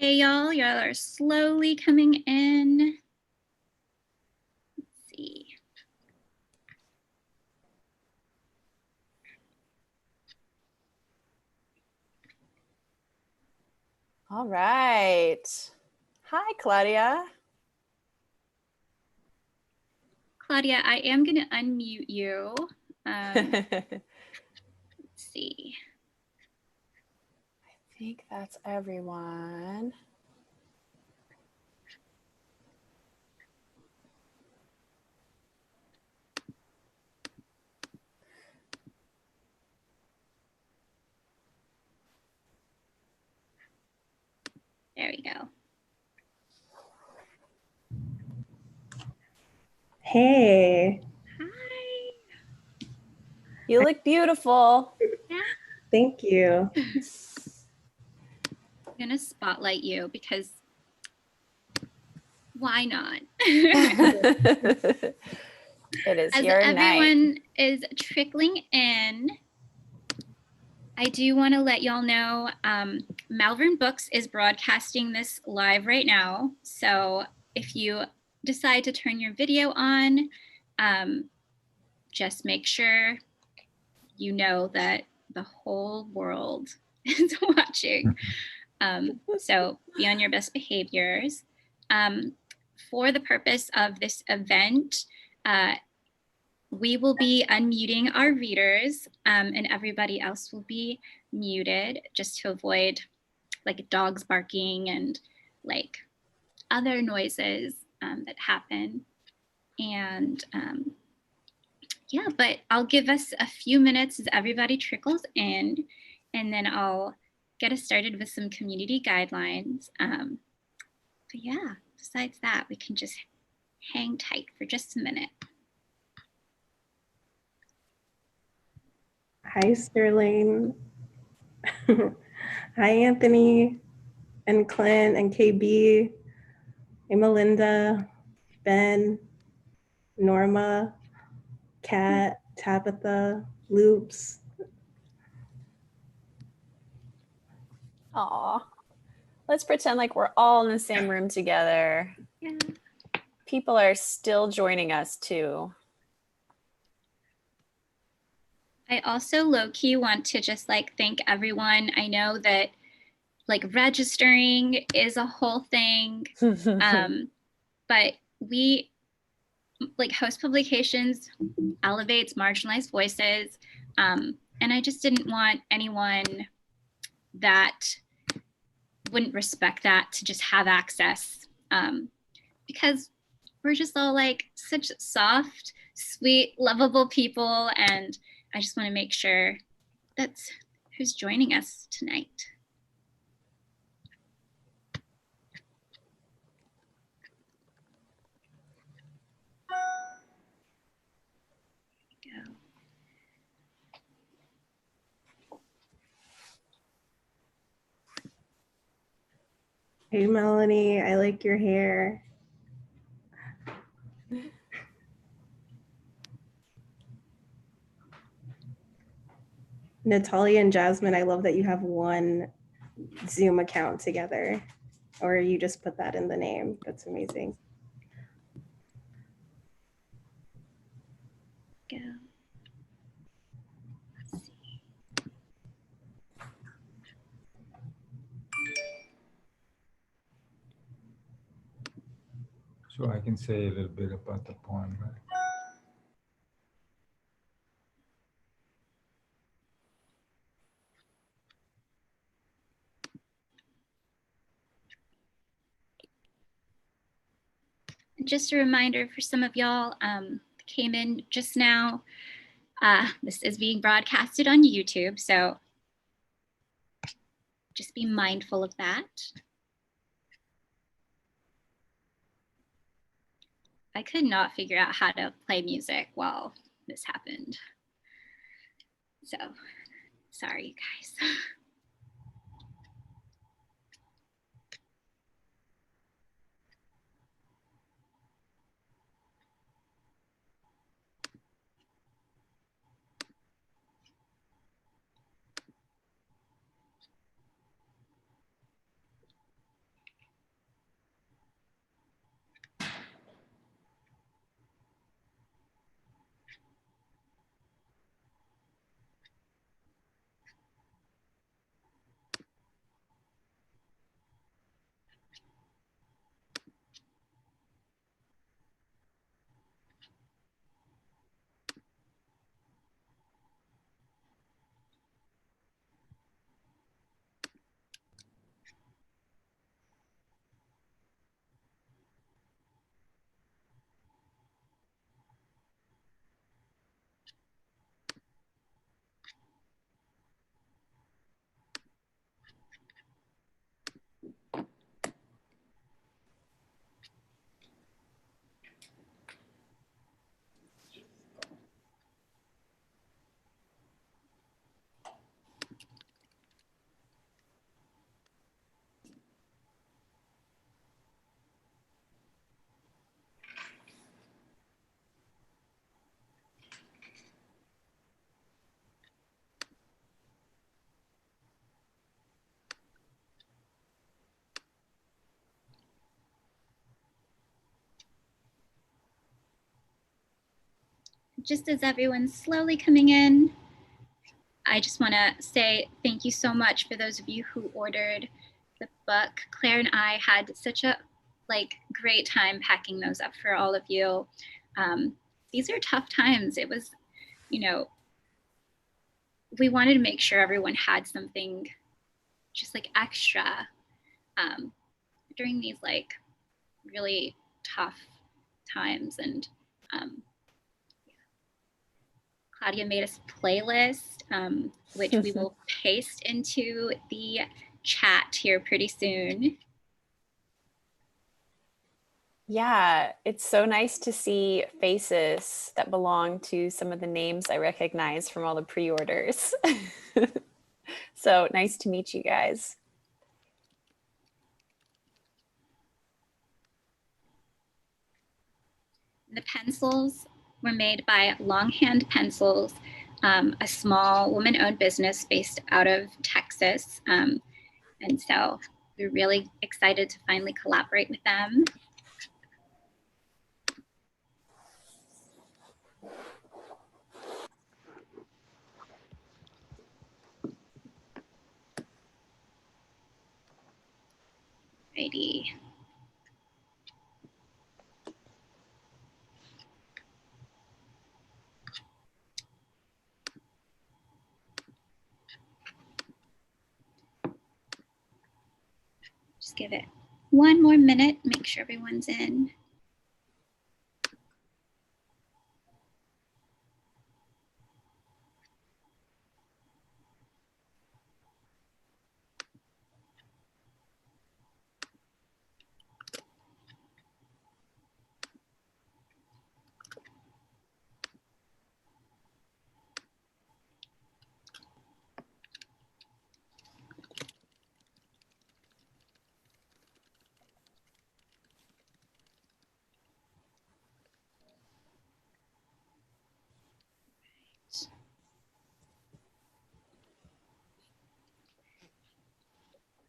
Hey y'all are slowly coming in. Let's see. All right. Hi, Claudia. Claudia, I am going to unmute you. Let's see. I think that's everyone. There we go. Hey. Hi. You look beautiful. Yeah. Thank you. I'm going to spotlight you because why not? It is As your everyone night. is trickling in, I do want to let y'all know Malvern Books is broadcasting this live right now. So if you decide to turn your video on, just make sure you know that the whole world is watching. So be on your best behaviors. For the purpose of this event, we will be unmuting our readers and everybody else will be muted just to avoid like dogs barking and like other noises that happen. And yeah, but I'll give us a few minutes as everybody trickles in, and then I'll get us started with some community guidelines. But yeah, besides that, we can just hang tight for just a minute. Hi, Sterling. Hi, Anthony and Clint and KB. Hey, Melinda, Ben, Norma, Kat, Tabitha, Loops. Aw. Let's pretend like we're all in the same room together. Yeah. People are still joining us too. I also low-key want to just like thank everyone. I know that like registering is a whole thing, but we like Host Publications elevates marginalized voices, and I just didn't want anyone that wouldn't respect that to just have access, because we're just all like such soft, sweet, lovable people, and I just want to make sure that's who's joining us tonight. There we go. Hey, Melanie, I like your hair. Natalia and Jasmine, I love that you have one Zoom account together, or you just put that in the name. That's amazing. Go. So I can say a little bit about the poem, right? Just a reminder for some of y'all came in just now, this is being broadcasted on YouTube, so just be mindful of that. I could not figure out how to play music while this happened. So, sorry, you guys. just as everyone's slowly coming in, I just want to say thank you so much for those of you who ordered the book. Claire and I had such a great time packing those up for all of you. These are tough times. It was, you know, we wanted to make sure everyone had something just like extra during these like really tough times. And Claudia made us a playlist, which we will paste into the chat here pretty soon. Yeah, it's so nice to see faces that belong to some of the names I recognize from all the pre-orders. So nice to meet you guys. The pencils were made by Longhand Pencils, a small woman-owned business based out of Texas. And so we're really excited to finally collaborate with them. Alrighty. Just give it one more minute, make sure everyone's in.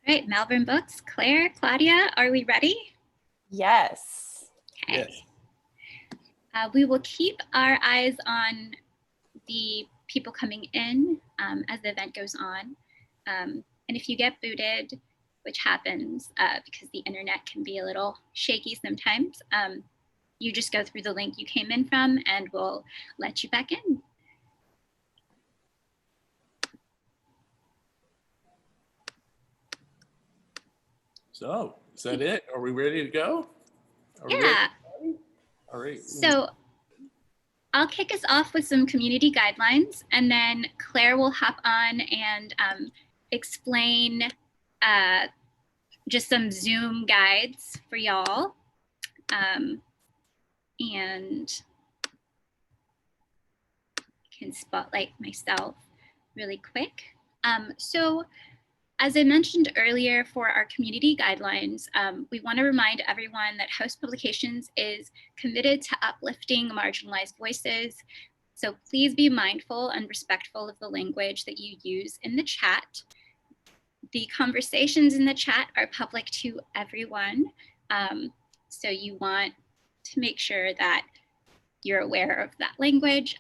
All right, Malvern Books, Claire, Claudia, are we ready? Yes. Okay. Yes. We will keep our eyes on the people coming in as the event goes on. And if you get booted, which happens because the internet can be a little shaky sometimes, you just go through the link you came in from and we'll let you back in. So, is that it? Are we ready to go? Are we Yeah. ready? All right. So I'll kick us off with some community guidelines, and then Claire will hop on and explain just some Zoom guides for y'all. And can spotlight myself really quick. So as I mentioned earlier for our community guidelines, we want to remind everyone that House Publications is committed to uplifting marginalized voices. So please be mindful and respectful of the language that you use in the chat. The conversations in the chat are public to everyone. So you want to make sure that you're aware of that language.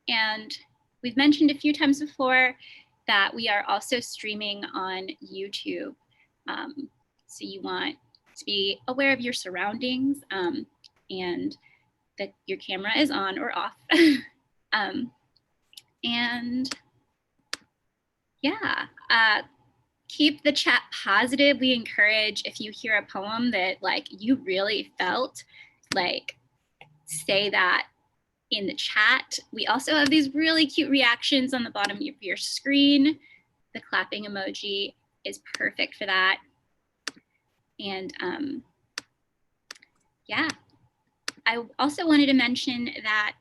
And we've mentioned a few times before that we are also streaming on YouTube. So you want to be aware of your surroundings and that your camera is on or off. And yeah, keep the chat positive. We encourage, if you hear a poem that like you really felt, like say that in the chat. We also have these really cute reactions on the bottom of your screen. The clapping emoji is perfect for that. And yeah, I also wanted to mention that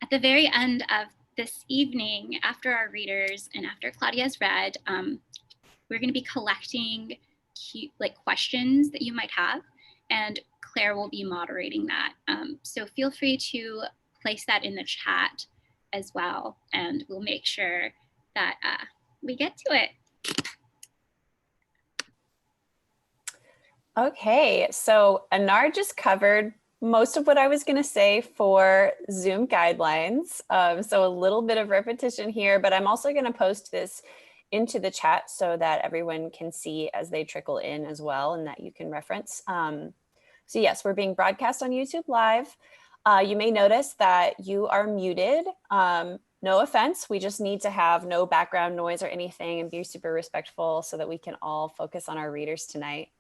at the very end of this evening, after our readers and after Claudia's read, we're going to be collecting cute, like questions that you might have, and Claire will be moderating that. So feel free to place that in the chat as well, and we'll make sure that we get to it. Okay, so Anar just covered most of what I was going to say for Zoom guidelines. So a little bit of repetition here, but I'm also going to post this into the chat so that everyone can see as they trickle in as well, and that you can reference. So yes, we're being broadcast on YouTube Live. You may notice that you are muted. No offense, we just need to have no background noise or anything and be super respectful so that we can all focus on our readers tonight.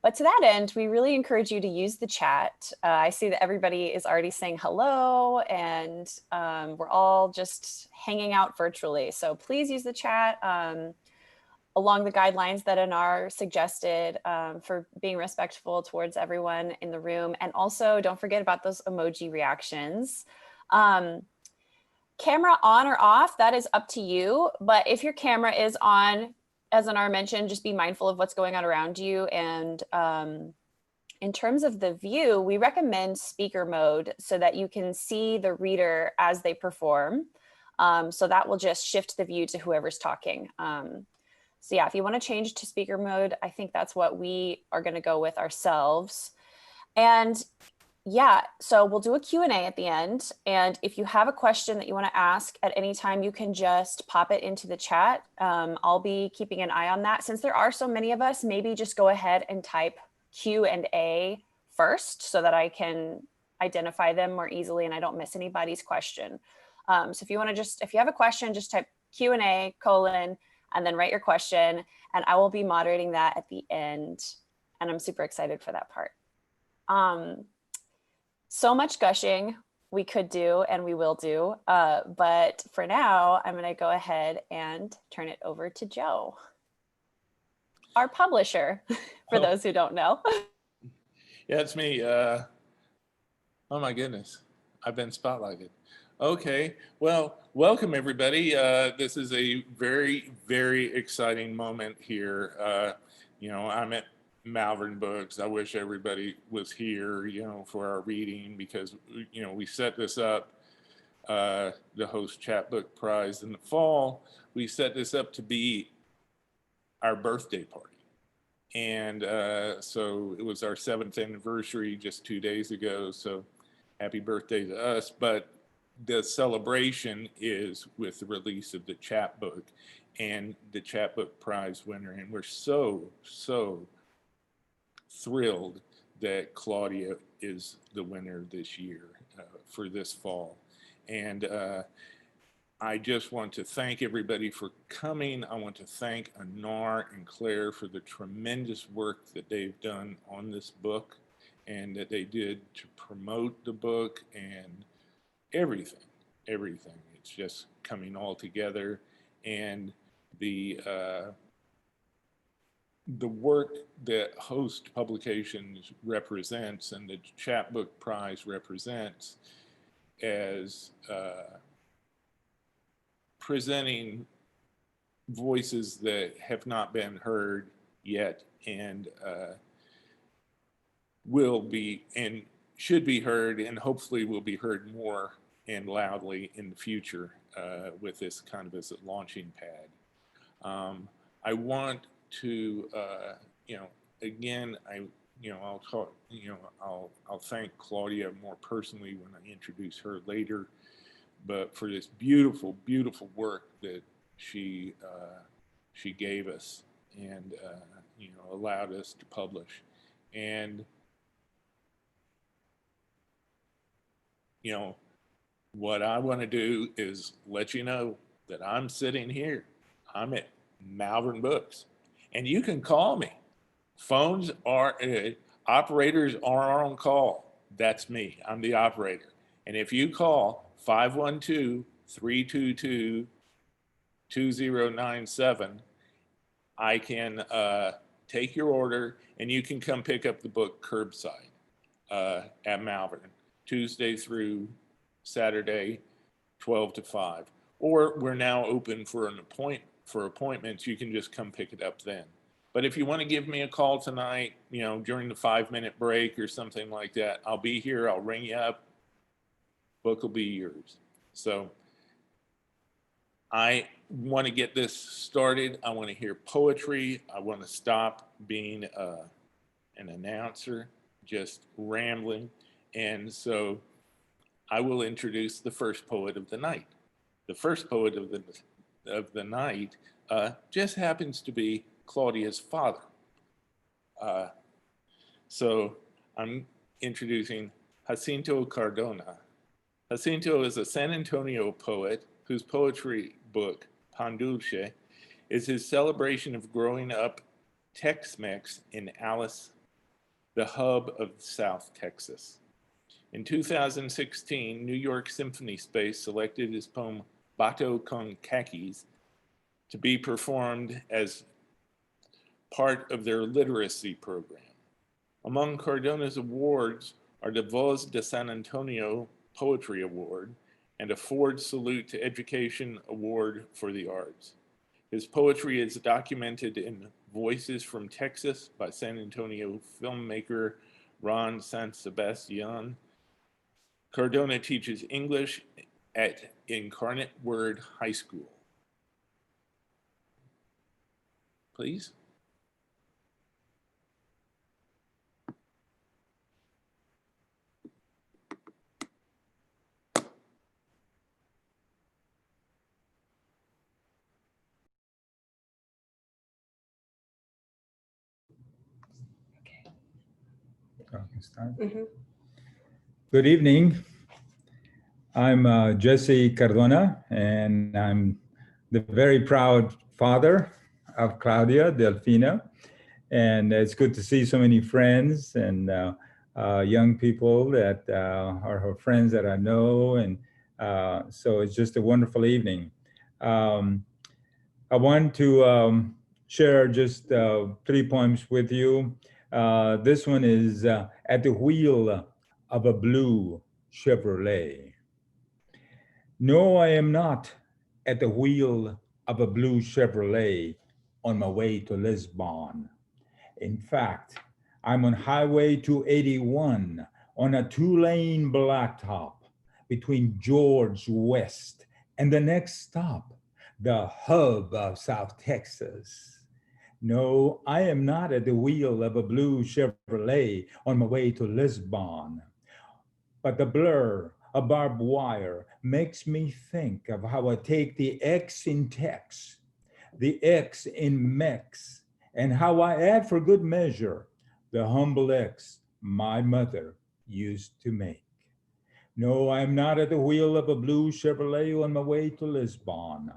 But to that end, we really encourage you to use the chat. I see that everybody is already saying hello, and we're all just hanging out virtually. So please use the chat along the guidelines that Anar suggested for being respectful towards everyone in the room. And also don't forget about those emoji reactions. Camera on or off, that is up to you. But if your camera is on, as Anar mentioned, just be mindful of what's going on around you. And in terms of the view, we recommend speaker mode so that you can see the reader as they perform. So that will just shift the view to whoever's talking. So yeah, if you want to change to speaker mode, I think that's what we are going to go with ourselves. And yeah, so we'll do a Q&A at the end. And if you have a question that you want to ask at any time, you can just pop it into the chat. I'll be keeping an eye on that. Since there are so many of us, maybe just go ahead and type Q&A first so that I can identify them more easily and I don't miss anybody's question. So if you want to if you have a question, just type Q&A : and then write your question, and I will be moderating that at the end. And I'm super excited for that part. So much gushing we could do and we will do, but for now, I'm gonna go ahead and turn it over to Joe, our publisher, for those who don't know. Yeah, it's me. Oh my goodness, I've been spotlighted. Okay, well, welcome everybody. This is a very, very exciting moment here. You know, I'm at Malvern Books. I wish everybody was here, you know, for our reading, because, you know, we set this up, the host Chapbook Prize in the fall. We set this up to be our birthday party. And so it was our 7th anniversary just 2 days ago. So happy birthday to us. But the celebration is with the release of the Chapbook and the Chapbook Prize winner. And we're so, so thrilled that Claudia is the winner this year for this fall. And I just want to thank everybody for coming. I want to thank Anar and Claire for the tremendous work that they've done on this book and that they did to promote the book and everything. It's just coming all together. And the work that Host Publications represents and the Chapbook Prize represents as presenting voices that have not been heard yet and will be and should be heard, and hopefully will be heard more and loudly in the future with this kind of as a launching pad. I want to, you know, again, I'll talk, I'll thank Claudia more personally when I introduce her later, but for this beautiful, beautiful work that she gave us and, allowed us to publish. And, what I want to do is let you know that I'm sitting here. I'm at Malvern Books, and you can call me. Phones are, operators are on call. That's me. I'm the operator. And if you call 512-322-2097, I can take your order, and you can come pick up the book curbside at Malvern, Tuesday through Saturday, 12 to 5. Or we're now open for appointments. You can just come pick it up then. But if you want to give me a call tonight, during the 5-minute break or something like that, I'll be here. I'll ring you up. Book will be yours. So I want to get this started. I want to hear poetry. I want to stop being an announcer. just rambling. And so I will introduce the first poet of the night. The first poet of the night just happens to be Claudia's father. So I'm introducing Jacinto Cardona. Jacinto is a San Antonio poet whose poetry book, Pan Dulce, is his celebration of growing up Tex-Mex in Alice, the hub of South Texas. In 2016, New York Symphony Space selected his poem Bato con Khakis to be performed as part of their literacy program. Among Cardona's awards are the Voz de San Antonio Poetry Award and a Ford Salute to Education Award for the Arts. His poetry is documented in Voices from Texas by San Antonio filmmaker Ron San Sebastian. Cardona teaches English at Incarnate Word High School. Please. So I can start. Mhm. Good evening. I'm Jesse Cardona, and I'm the very proud father of Claudia Delfina. And it's good to see so many friends and young people that are her friends that I know. And so it's just a wonderful evening. I want to share just 3 poems with you. This one is At the Wheel of a Blue Chevrolet. No, I am not at the wheel of a blue Chevrolet on my way to Lisbon. In fact, I'm on Highway 281 on a 2-lane blacktop between George West and the next stop, the hub of South Texas. No, I am not at the wheel of a blue Chevrolet on my way to Lisbon. But the blur of barbed wire makes me think of how I take the X in Tex, the X in Mex, and how I add for good measure the humble X my mother used to make. No, I am not at the wheel of a blue Chevrolet on my way to Lisbon.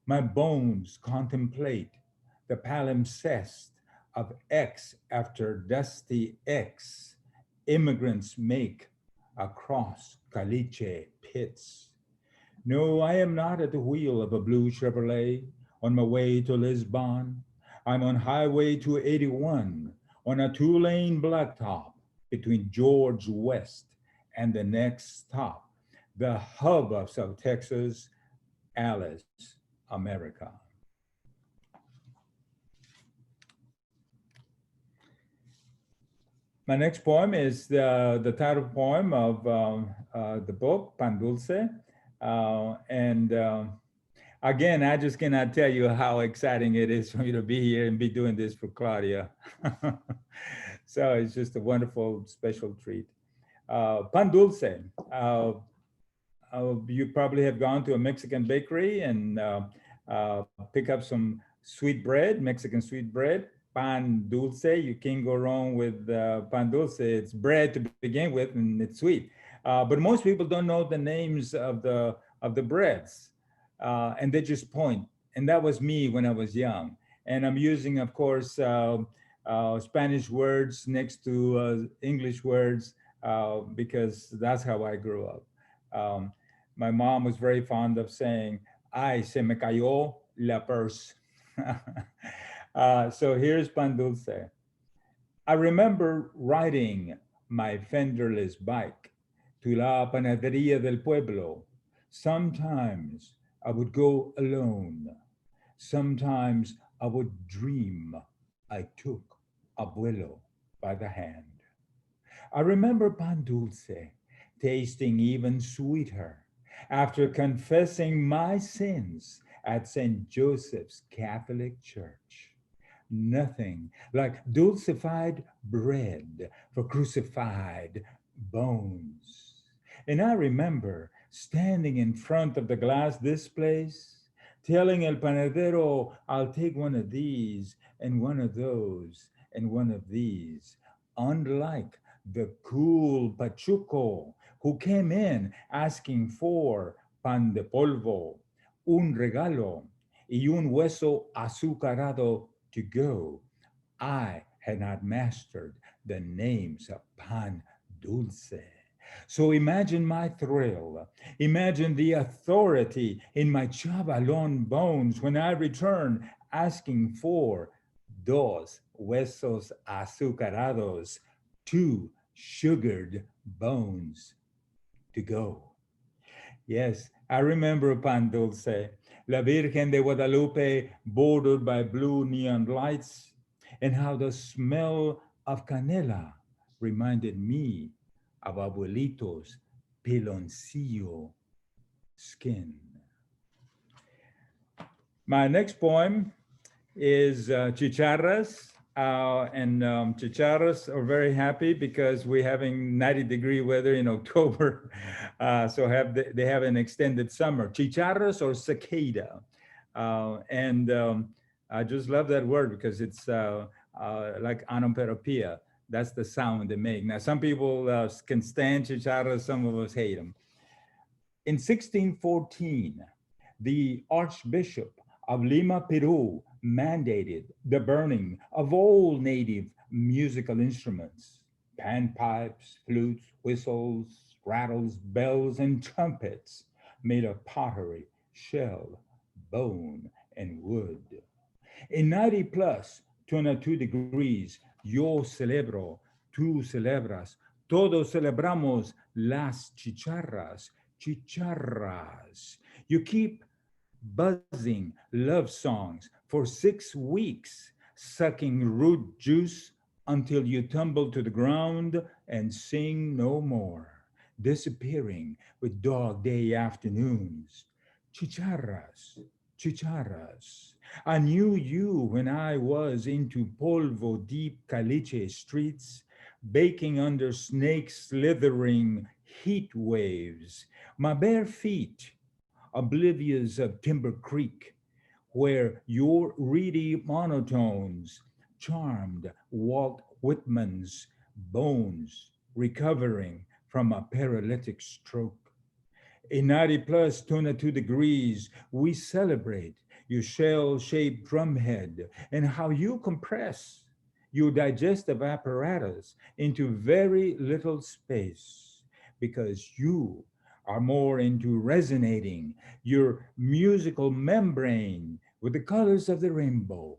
My bones contemplate the palimpsest of X after dusty X immigrants make across caliche pits. No, I am not at the wheel of a blue Chevrolet on my way to Lisbon. I'm on Highway 281 on a 2-lane blacktop between George West and the next stop, the hub of South Texas, Alice, America. My next poem is the title poem of the book, Pan Dulce. Again, I just cannot tell you how exciting it is for me to be here and be doing this for Claudia. So it's just a wonderful, special treat. Pan Dulce. You probably have gone to a Mexican bakery and pick up some sweet bread, Mexican sweet bread, pan dulce. You can't go wrong with pan dulce. It's bread to begin with, and it's sweet. But most people don't know the names of the breads, and they just point. And that was me when I was young. And I'm using, of course, Spanish words next to English words because that's how I grew up. My mom was very fond of saying, "Ay, se me cayó la purse." So here's Pan Dulce. I remember riding my fenderless bike to la panadería del pueblo. Sometimes I would go alone. Sometimes I would dream I took abuelo by the hand. I remember Pan Dulce tasting even sweeter after confessing my sins at St. Joseph's Catholic Church. nothing like dulcified bread for crucified bones. And I remember standing in front of the glass displays, telling El Panadero, I'll take one of these and one of those and one of these. Unlike the cool Pachuco who came in asking for pan de polvo, un regalo, y un hueso azucarado to go. I had not mastered the names of pan dulce. So imagine my thrill. Imagine the authority in my chavalon bones when I return asking for dos huesos azucarados, two sugared bones to go. Yes, I remember Pan Dulce, La Virgen de Guadalupe bordered by blue neon lights, and how the smell of canela reminded me of Abuelito's piloncillo skin. My next poem is Chicharras. Chicharras are very happy because we're having 90-degree weather in October. So they have an extended summer. Chicharras or cicada. I just love that word because it's like onomatopoeia. That's the sound they make. Now, some people can stand chicharras, some of us hate them. In 1614, the Archbishop of Lima, Peru, mandated the burning of all native musical instruments, panpipes, flutes, whistles, rattles, bells, and trumpets made of pottery, shell, bone, and wood. In 90 plus 22 degrees, yo celebro, tú celebras, todos celebramos las chicharras, chicharras. You keep buzzing love songs for 6 weeks, sucking root juice until you tumble to the ground and sing no more, disappearing with dog day afternoons. Chicharras, chicharras. I knew you when I was into polvo deep caliche streets, baking under snake slithering heat waves. My bare feet oblivious of Timber Creek, where your reedy monotones charmed Walt Whitman's bones recovering from a paralytic stroke. In 90 plus 22 degrees, we celebrate your shell-shaped drumhead and how you compress your digestive apparatus into very little space because you are more into resonating your musical membrane with the colors of the rainbow,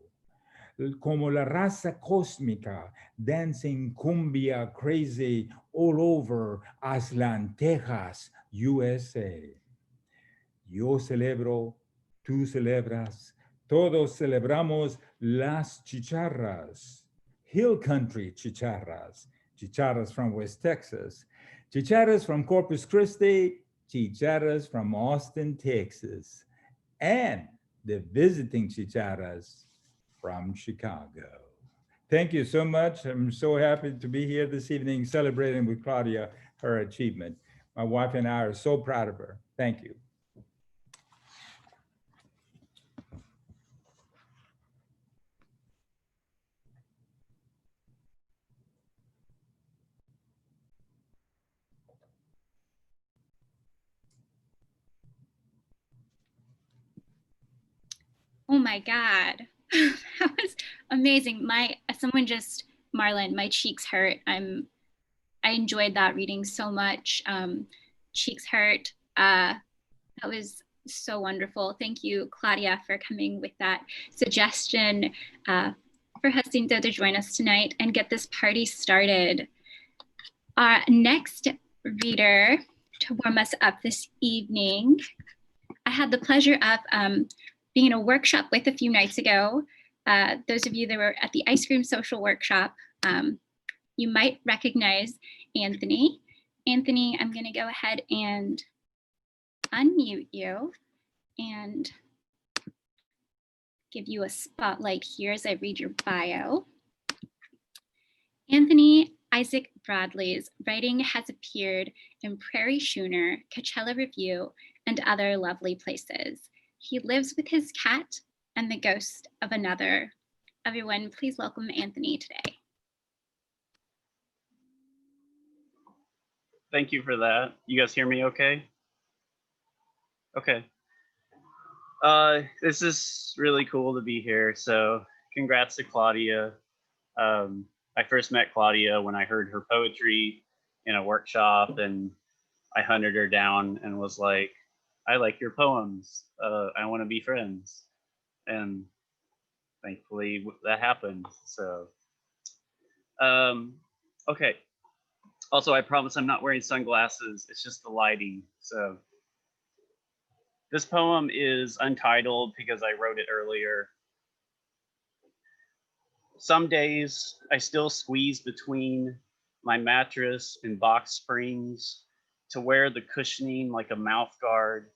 como la raza cósmica dancing cumbia crazy all over Aslan, Texas, USA. Yo celebro, tú celebras, todos celebramos las chicharras, hill country chicharras, chicharras from West Texas, chicharras from Corpus Christi, chicharras from Austin, Texas, and the visiting chicharras from Chicago. Thank you so much. I'm so happy to be here this evening celebrating with Claudia her achievement. My wife and I are so proud of her. Thank you. Oh my God, that was amazing. Marlon, my cheeks hurt. I enjoyed that reading so much. Cheeks hurt. That was so wonderful. Thank you, Claudia, for coming with that suggestion for Jacinto to join us tonight and get this party started. Our next reader to warm us up this evening, I had the pleasure of being in a workshop with a few nights ago. Those of you that were at the ice cream social workshop, you might recognize Anthony. Anthony, I'm gonna go ahead and unmute you and give you a spotlight here as I read your bio. Anthony Isaac Bradley's writing has appeared in Prairie Schooner, Coachella Review, and other lovely places. He lives with his cat and the ghost of another. Everyone, please welcome Anthony today. Thank you for that. You guys hear me okay? Okay. This is really cool to be here. So congrats to Claudia. I first met Claudia when I heard her poetry in a workshop, and I hunted her down and was like, I like your poems. I want to be friends. And thankfully that happened. So, okay. Also, I promise I'm not wearing sunglasses. It's just the lighting. So this poem is untitled because I wrote it earlier. Some days I still squeeze between my mattress and box springs to wear the cushioning like a mouth guard.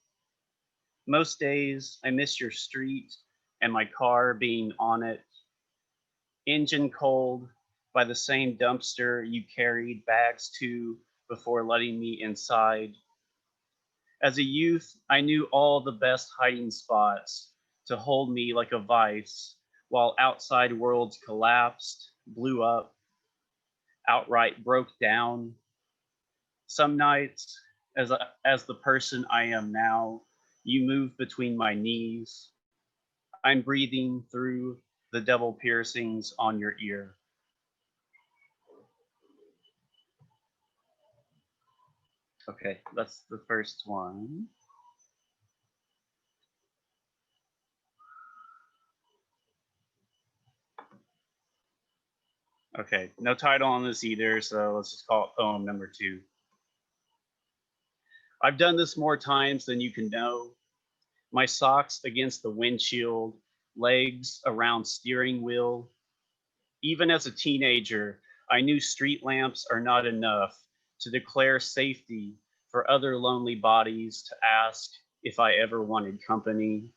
Most days I miss your street and my car being on it. Engine cold by the same dumpster you carried bags to before letting me inside. As a youth, I knew all the best hiding spots to hold me like a vice while outside worlds collapsed, blew up, outright broke down. Some nights, as the person I am now, you move between my knees. I'm breathing through the double piercings on your ear. Okay, that's the first one. Okay, no title on this either, so let's just call it poem number 2. I've done this more times than you can know. My socks against the windshield, legs around steering wheel. Even as a teenager, I knew street lamps are not enough to declare safety for other lonely bodies to ask if I ever wanted company.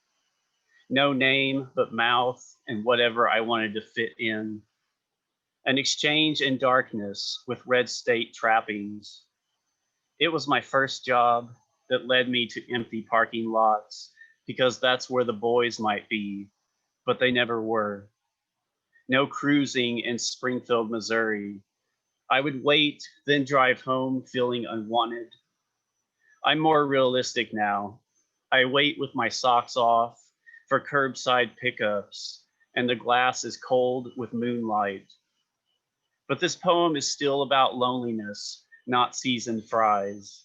No name but mouth and whatever I wanted to fit in. An exchange in darkness with red state trappings. It was my first job that led me to empty parking lots because that's where the boys might be, but they never were. No cruising in Springfield, Missouri. I would wait, then drive home feeling unwanted. I'm more realistic now. I wait with my socks off for curbside pickups, and the glass is cold with moonlight. But this poem is still about loneliness, not seasoned fries.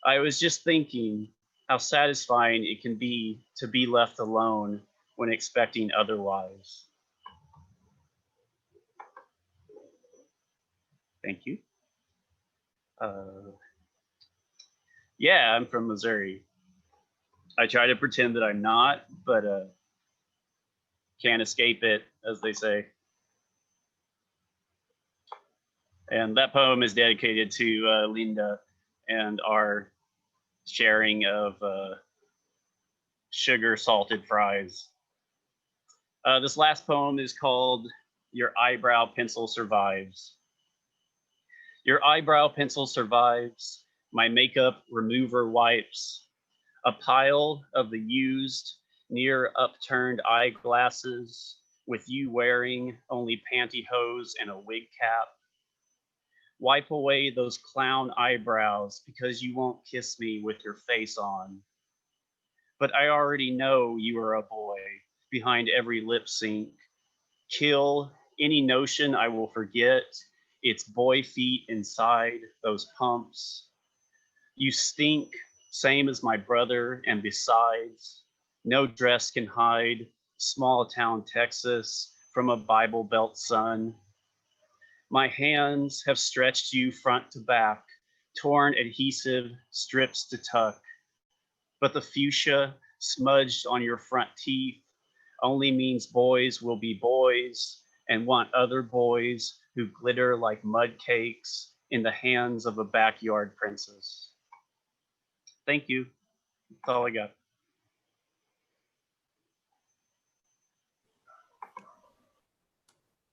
I was just thinking how satisfying it can be to be left alone when expecting otherwise. Thank you. Yeah, I'm from Missouri. I try to pretend that I'm not, but can't escape it, as they say. And that poem is dedicated to Linda and our sharing of sugar salted fries. This last poem is called Your Eyebrow Pencil Survives. Your eyebrow pencil survives, my makeup remover wipes, a pile of the used near upturned eyeglasses with you wearing only pantyhose and a wig cap. Wipe away those clown eyebrows because you won't kiss me with your face on. But I already know you are a boy behind every lip sync. Kill any notion I will forget. It's boy feet inside those pumps. You stink, same as my brother, and besides, no dress can hide small town Texas from a Bible Belt sun. My hands have stretched you front to back, torn adhesive strips to tuck. But the fuchsia smudged on your front teeth only means boys will be boys and want other boys who glitter like mud cakes in the hands of a backyard princess. Thank you. That's all I got.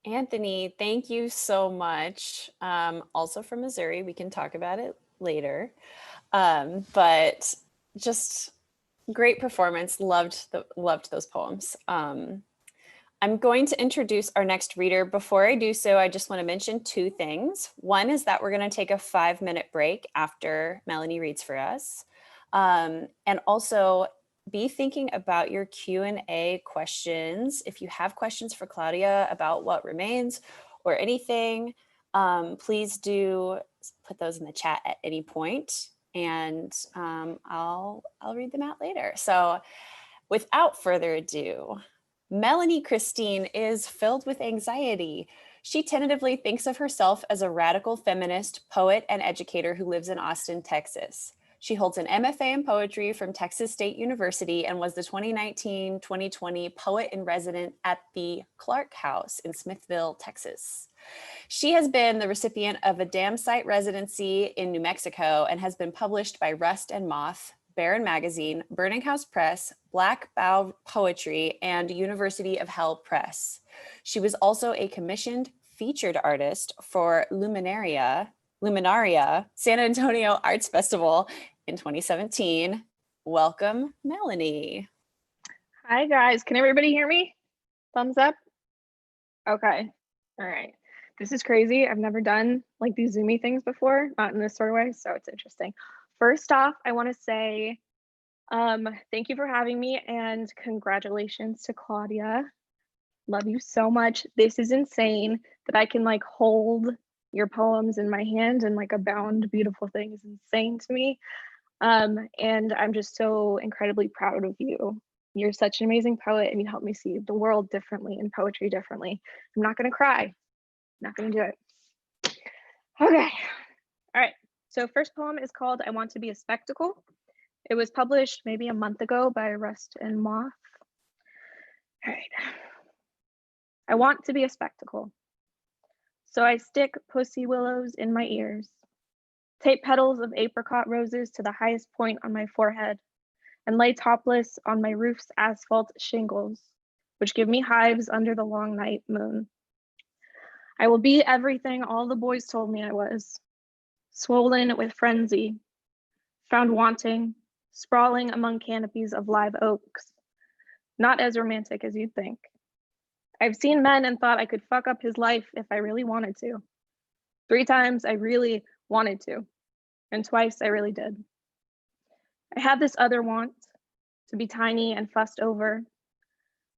Anthony, thank you so much. Also from Missouri, we can talk about it later. But just great performance. Loved those poems. I'm going to introduce our next reader. Before I do so, I just want to mention two things. One is that we're going to take a 5-minute break after Melanie reads for us. And also be thinking about your Q&A questions. If you have questions for Claudia about what remains or anything, please do put those in the chat at any point, and I'll read them out later. So without further ado, Melanie Christine is filled with anxiety. She tentatively thinks of herself as a radical feminist, poet, and educator who lives in Austin, Texas. She holds an MFA in poetry from Texas State University and was the 2019-2020 poet in residence at the Clark House in Smithville, Texas. She has been the recipient of a Dam Site residency in New Mexico and has been published by Rust and Moth, Barron Magazine, Burning House Press, Black Bough Poetry, and University of Hell Press. She was also a commissioned featured artist for Luminaria San Antonio Arts Festival in 2017. Welcome, Melanie. Hi guys, can everybody hear me? Thumbs up? Okay, all right. This is crazy. I've never done like these Zoomy things before, not in this sort of way, so it's interesting. First off, I want to say thank you for having me and congratulations to Claudia. Love you so much. This is insane that I can like hold your poems in my hand and like a bound beautiful thing is insane to me. And I'm just so incredibly proud of you. You're such an amazing poet and you help me see the world differently and poetry differently. I'm not gonna cry, I'm not gonna do it. Okay, all right. So first poem is called I Want to Be a Spectacle. It was published maybe a month ago by Rust and Moth. All right. I want to be a spectacle. So I stick pussy willows in my ears, tape petals of apricot roses to the highest point on my forehead, and lay topless on my roof's asphalt shingles, which give me hives under the long night moon. I will be everything all the boys told me I was, swollen with frenzy, found wanting, sprawling among canopies of live oaks, not as romantic as you'd think. I've seen men and thought I could fuck up his life if I really wanted to. 3 times I really wanted to, and twice I really did. I had this other want, to be tiny and fussed over,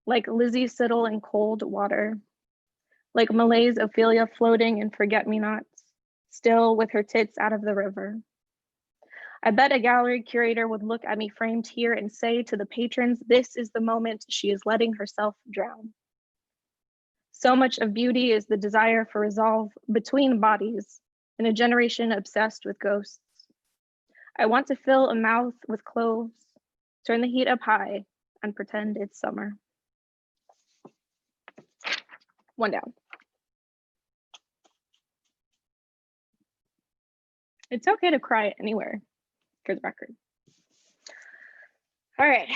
like Lizzie Siddle in cold water, like Malay's Ophelia floating in forget-me-nots, still with her tits out of the river. I bet a gallery curator would look at me framed here and say to the patrons, this is the moment she is letting herself drown. So much of beauty is the desire for resolve between bodies in a generation obsessed with ghosts. I want to fill a mouth with cloves, turn the heat up high, and pretend it's summer. One down. It's okay to cry anywhere, for the record. All right.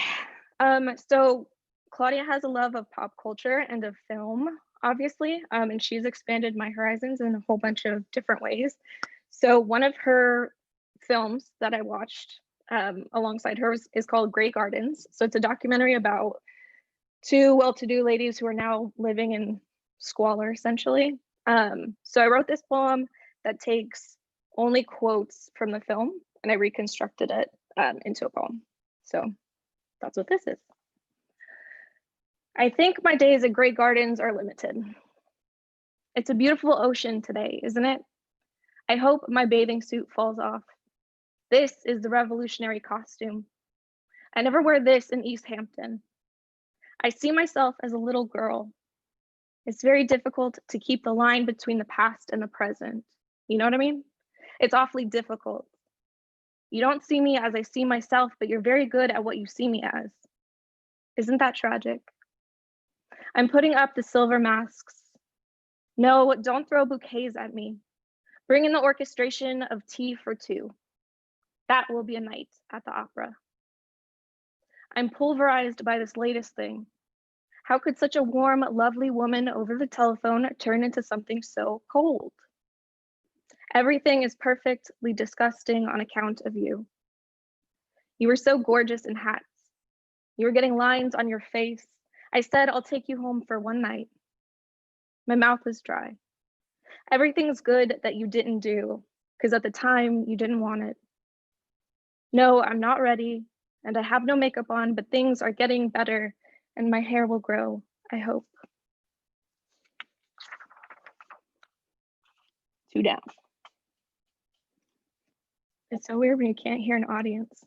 So Claudia has a love of pop culture and of film, obviously, and she's expanded my horizons in a whole bunch of different ways. So one of her films that I watched alongside her is called Grey Gardens. So it's a documentary about 2 well-to-do ladies who are now living in squalor, essentially. So I wrote this poem that takes only quotes from the film, and I reconstructed it into a poem. So that's what this is. I think my days at Grey Gardens are limited. It's a beautiful ocean today, isn't it? I hope my bathing suit falls off. This is the revolutionary costume. I never wear this in East Hampton. I see myself as a little girl. It's very difficult to keep the line between the past and the present. You know what I mean? It's awfully difficult. You don't see me as I see myself, but you're very good at what you see me as. Isn't that tragic? I'm putting up the silver masks. No, don't throw bouquets at me. Bring in the orchestration of Tea for Two. That will be a night at the opera. I'm pulverized by this latest thing. How could such a warm, lovely woman over the telephone turn into something so cold? Everything is perfectly disgusting on account of you. You were so gorgeous in hats. You were getting lines on your face. I said, I'll take you home for one night. My mouth was dry. Everything's good that you didn't do, because at the time you didn't want it. No, I'm not ready, and I have no makeup on, but things are getting better, and my hair will grow, I hope. 2 down. It's so weird when you can't hear an audience.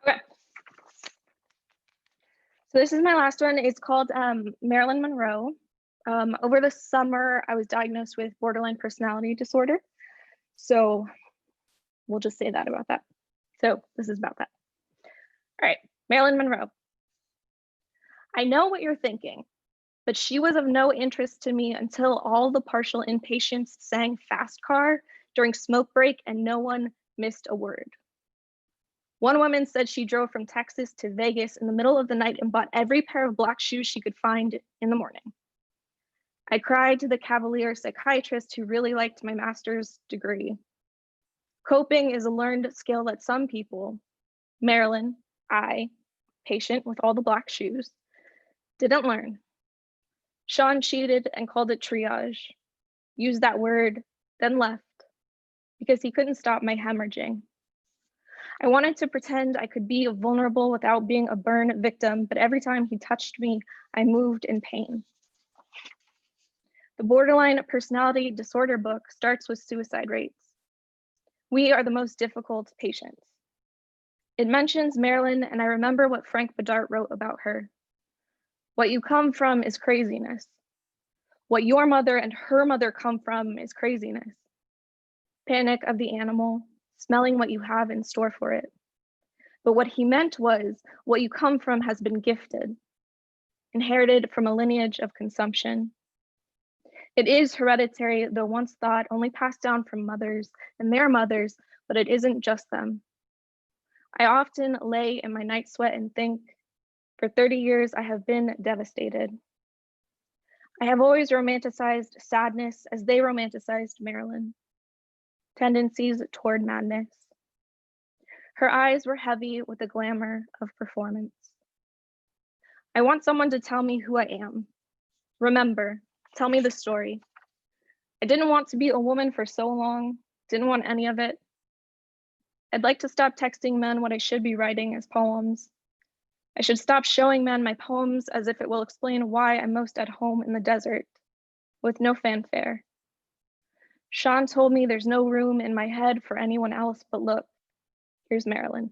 Okay. So this is my last one. It's called Marilyn Monroe. Over the summer, I was diagnosed with borderline personality disorder. So we'll just say that about that. So this is about that. All right, Marilyn Monroe. I know what you're thinking, but she was of no interest to me until all the partial inpatients sang Fast Car during smoke break and no one missed a word. One woman said she drove from Texas to Vegas in the middle of the night and bought every pair of black shoes she could find in the morning. I cried to the cavalier psychiatrist who really liked my master's degree. Coping is a learned skill that some people, Marilyn, I, patient with all the black shoes, didn't learn. Sean cheated and called it triage, used that word, then left because he couldn't stop my hemorrhaging. I wanted to pretend I could be vulnerable without being a burn victim, but every time he touched me, I moved in pain. The borderline personality disorder book starts with suicide rates. We are the most difficult patients. It mentions Marilyn, and I remember what Frank Bedart wrote about her. What you come from is craziness. What your mother and her mother come from is craziness. Panic of the animal, smelling what you have in store for it. But what he meant was, what you come from has been gifted, inherited from a lineage of consumption. It is hereditary, though once thought only passed down from mothers and their mothers, but it isn't just them. I often lay in my night sweat and think, for 30 years I have been devastated. I have always romanticized sadness as they romanticized Marilyn. Tendencies toward madness. Her eyes were heavy with the glamour of performance. I want someone to tell me who I am. Remember, tell me the story. I didn't want to be a woman for so long, didn't want any of it. I'd like to stop texting men what I should be writing as poems. I should stop showing men my poems as if it will explain why I'm most at home in the desert, with no fanfare. Sean told me there's no room in my head for anyone else, but look, here's Marilyn.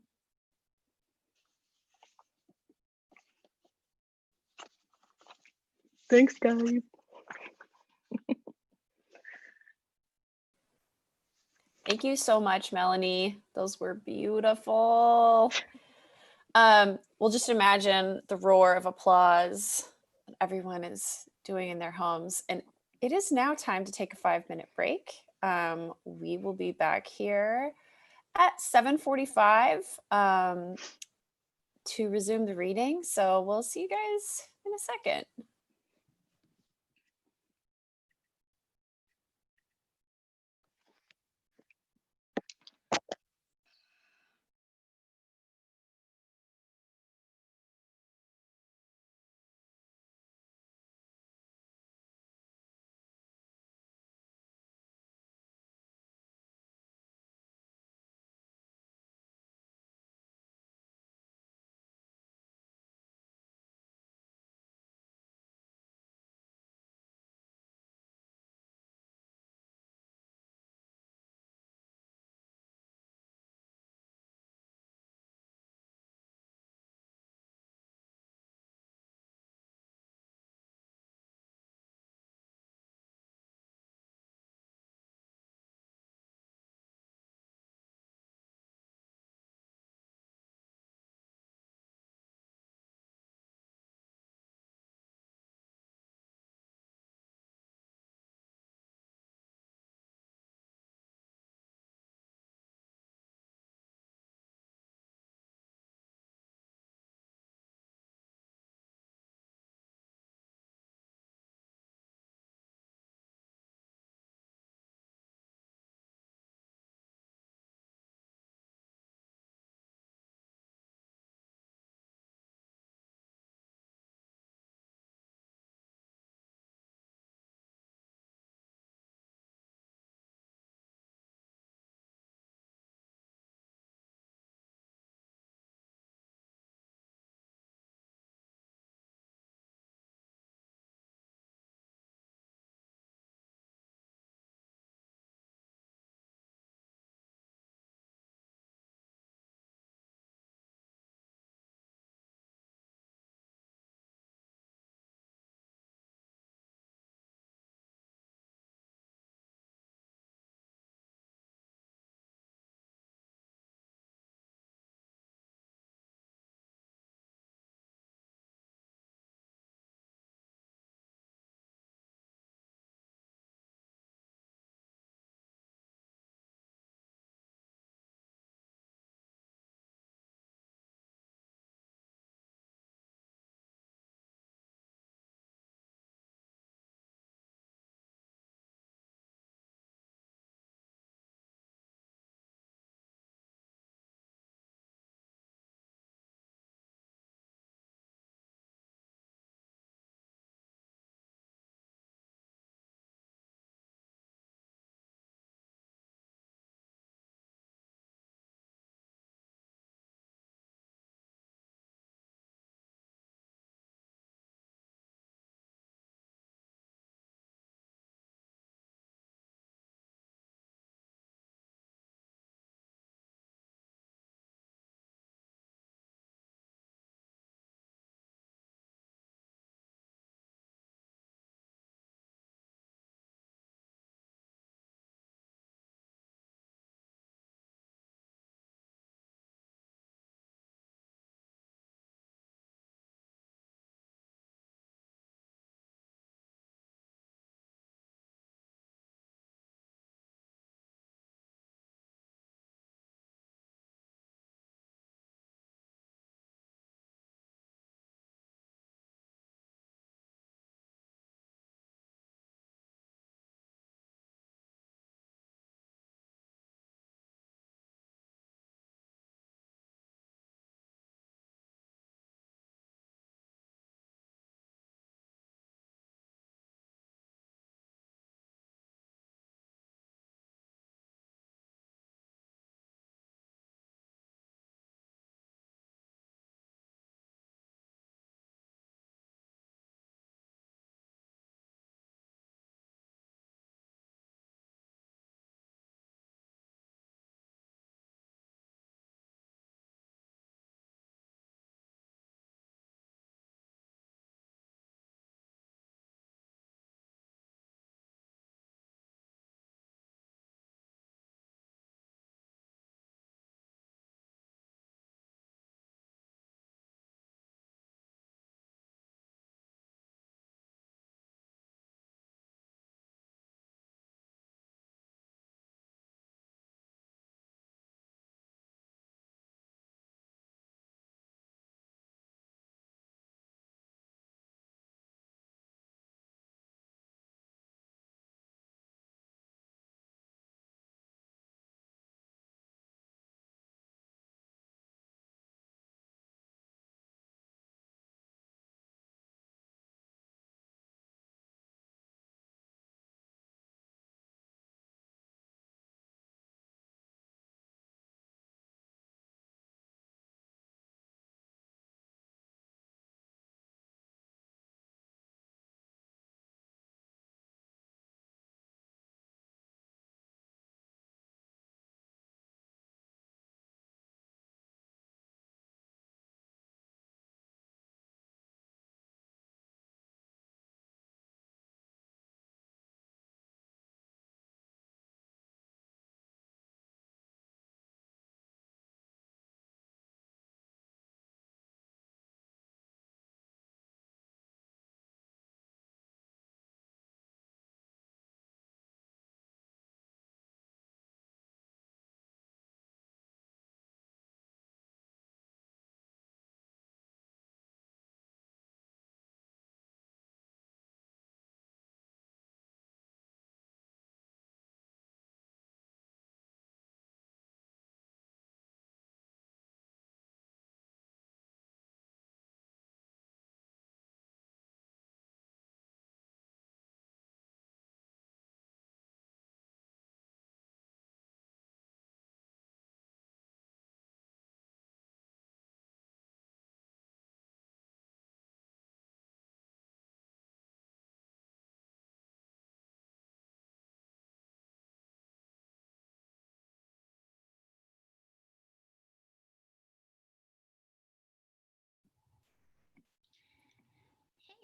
Thanks, guys. Thank you so much, Melanie. Those were beautiful. We'll just imagine the roar of applause that everyone is doing in their homes. And it is now time to take a 5-minute break. We will be back here at 7:45 to resume the reading. So we'll see you guys in a second.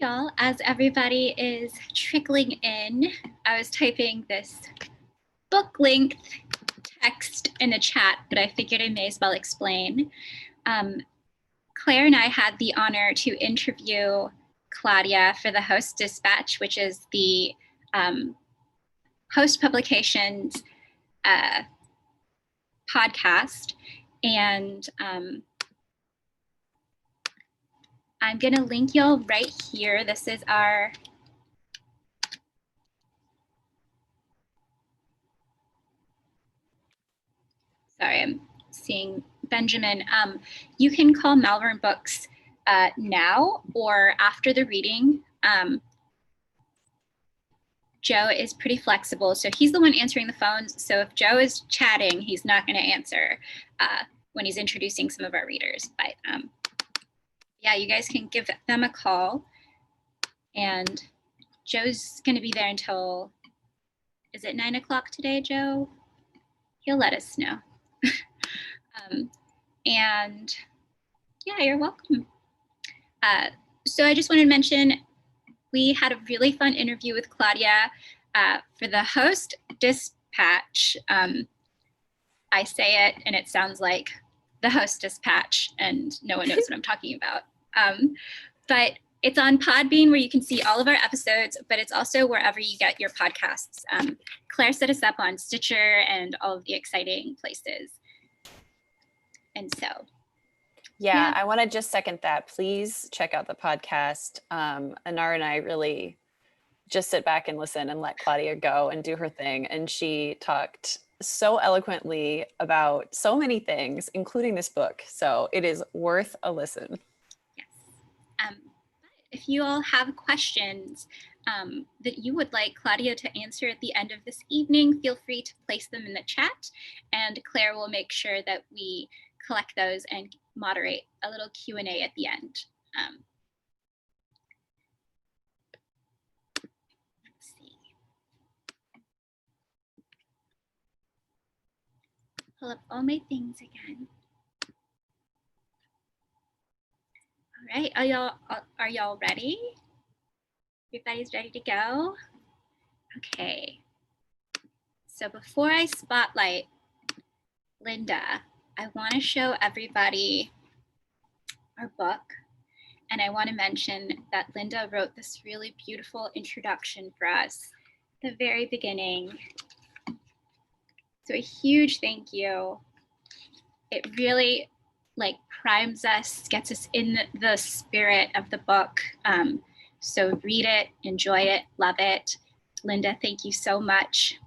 Y'all, as everybody is trickling in, I was typing this book length text in the chat, but I figured I may as well explain. Claire and I had the honor to interview Claudia for the Host Dispatch, which is the Host Publications podcast. And I'm gonna link y'all right here. This is our sorry, I'm seeing Benjamin. You can call Malvern Books now or after the reading. Joe is pretty flexible, so he's the one answering the phones. So if Joe is chatting, he's not going to answer when he's introducing some of our readers. But yeah, you guys can give them a call, and Joe's going to be there until, is it 9 o'clock today, Joe? He'll let us know. And yeah, you're welcome. So I just wanted to mention, we had a really fun interview with Claudia for the Host Dispatch. I say it and it sounds like the Host Dispatch and no one knows what I'm talking about. But it's on Podbean where you can see all of our episodes, but it's also wherever you get your podcasts. Claire set us up on Stitcher and all of the exciting places. And so. Yeah, I want to just second that. Please check out the podcast. Anar and I really just sit back and listen and let Claudia go and do her thing. And she talked so eloquently about so many things, including this book. So it is worth a listen. Yes. If you all have questions that you would like Claudia to answer at the end of this evening, feel free to place them in the chat, and Claire will make sure that we collect those and moderate a little Q&A at the end. Let's see. Pull up all my things again. All right, are y'all ready? Everybody's ready to go? Okay. So before I spotlight Linda, I want to show everybody our book. And I want to mention that Linda wrote this really beautiful introduction for us at the very beginning. So a huge thank you. It really primes us, gets us in the spirit of the book. So read it, enjoy it, love it. Linda, thank you so much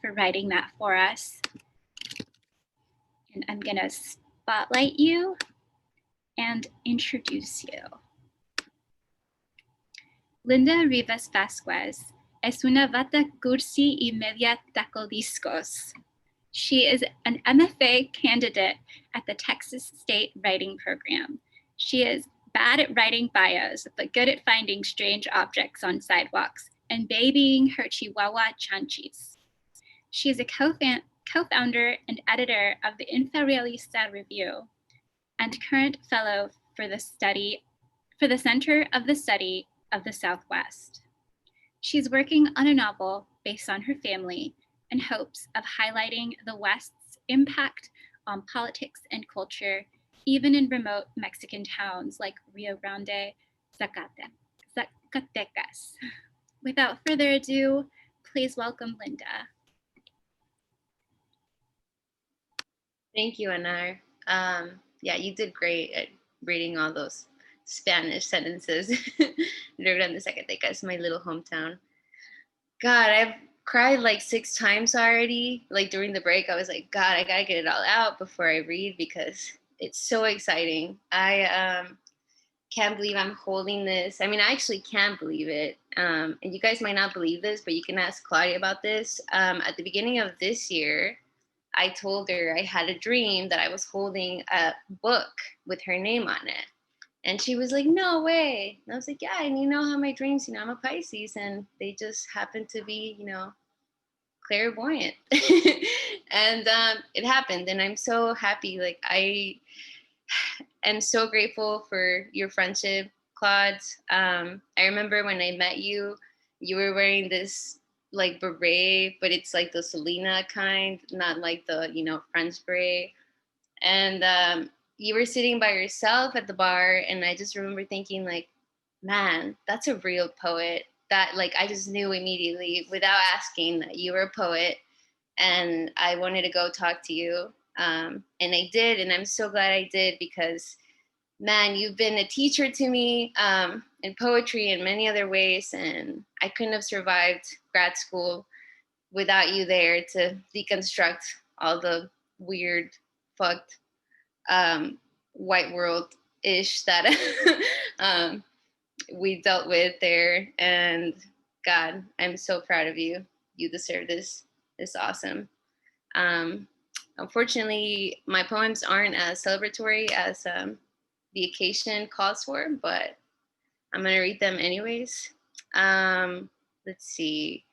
for writing that for us. And I'm gonna spotlight you and introduce you. Linda Rivas Vasquez es una vata cursi y media tacodiscos. She is an MFA candidate at the Texas State Writing Program. She is bad at writing bios, but good at finding strange objects on sidewalks and babying her Chihuahua Chanchis. She is a co-founder and editor of the Inferiorista Review and current fellow for the Center of the Study of the Southwest. She's working on a novel based on her family in hopes of highlighting the West's impact on politics and culture, even in remote Mexican towns like Rio Grande, Zacatecas. Without further ado, please welcome Linda. Thank you, Anar. Yeah, you did great at reading all those Spanish sentences. Rio Grande, Zacatecas, my little hometown. God, I've cried like 6 times already. Like during the break, I was like, God, I gotta get it all out before I read because it's so exciting. I can't believe I'm holding this. I mean, I actually can't believe it. And you guys might not believe this, but you can ask Claudia about this. At the beginning of this year, I told her I had a dream that I was holding a book with her name on it. And she was like, no way. And I was like, yeah, and you know how my dreams, I'm a Pisces and they just happen to be, clairvoyant. And it happened. And I'm so happy. Like I am so grateful for your friendship, Claude. I remember when I met you, you were wearing this like beret, but it's like the Selena kind, not like the, you know, French beret. And you were sitting by yourself at the bar, and I just remember thinking like, man, that's a real poet. That like I just knew immediately without asking that you were a poet, and I wanted to go talk to you. And I did, and I'm so glad I did, because man, you've been a teacher to me in poetry in many other ways, and I couldn't have survived grad school without you there to deconstruct all the weird, fucked white world ish that we dealt with there. And God, I'm so proud of you. You deserve this. It's awesome. Unfortunately, my poems aren't as celebratory as the occasion calls for, but I'm gonna read them anyways. Let's see.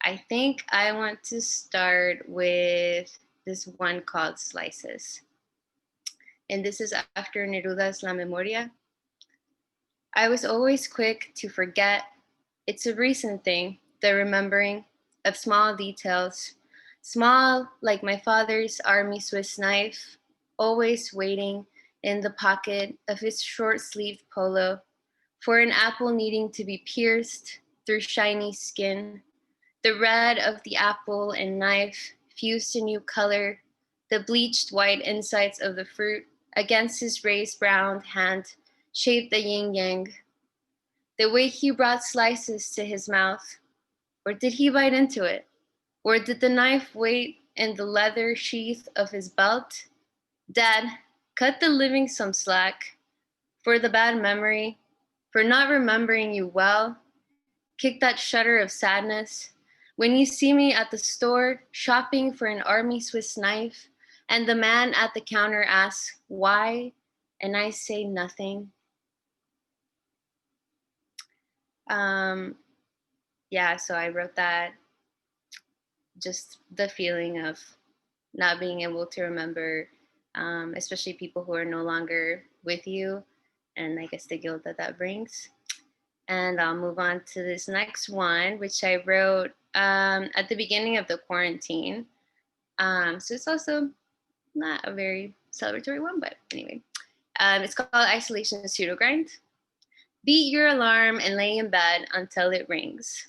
I think I want to start with this one called Slices. And this is after Neruda's La Memoria. I was always quick to forget. It's a recent thing, the remembering of small details. Small, like my father's army Swiss knife, always waiting in the pocket of his short-sleeved polo for an apple needing to be pierced through shiny skin. The red of the apple and knife fused a new color, the bleached white insides of the fruit against his raised brown hand shaped the yin-yang. The way he brought slices to his mouth, or did he bite into it? Or did the knife wait in the leather sheath of his belt? Dad, cut the living some slack. For the bad memory, for not remembering you well, kick that shudder of sadness. When you see me at the store shopping for an army Swiss knife, and the man at the counter asks, why? And I say nothing. Yeah, so I wrote that, just the feeling of not being able to remember, especially people who are no longer with you, and I guess the guilt that that brings. And I'll move on to this next one, which I wrote at the beginning of the quarantine. So it's also not a very celebratory one, but anyway. It's called Isolation Pseudo Grind. Beat your alarm and lay in bed until it rings.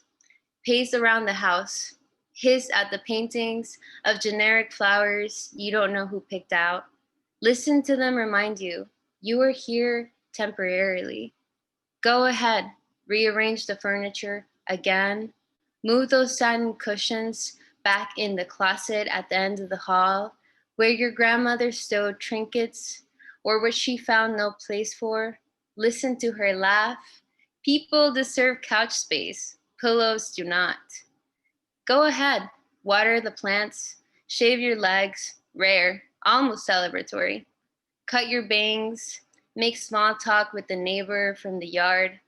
Pace around the house. Hiss at the paintings of generic flowers you don't know who picked out. Listen to them remind you, you are here temporarily. Go ahead, rearrange the furniture again. Move those satin cushions back in the closet at the end of the hall where your grandmother stowed trinkets or what she found no place for. Listen to her laugh. People deserve couch space. Pillows do not. Go ahead, water the plants, shave your legs, rare, almost celebratory. Cut your bangs, make small talk with the neighbor from the yard.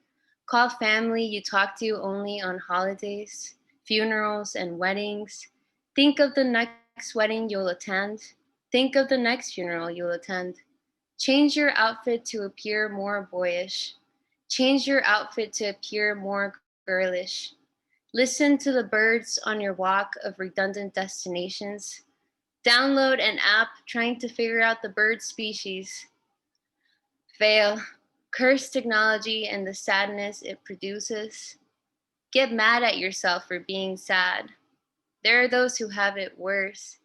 Call family you talk to only on holidays, funerals, and weddings. Think of the next wedding you'll attend. Think of the next funeral you'll attend. Change your outfit to appear more boyish. Change your outfit to appear more girlish. Listen to the birds on your walk of redundant destinations. Download an app trying to figure out the bird species. Fail. Curse technology and the sadness it produces. Get mad at yourself for being sad. There are those who have it worse.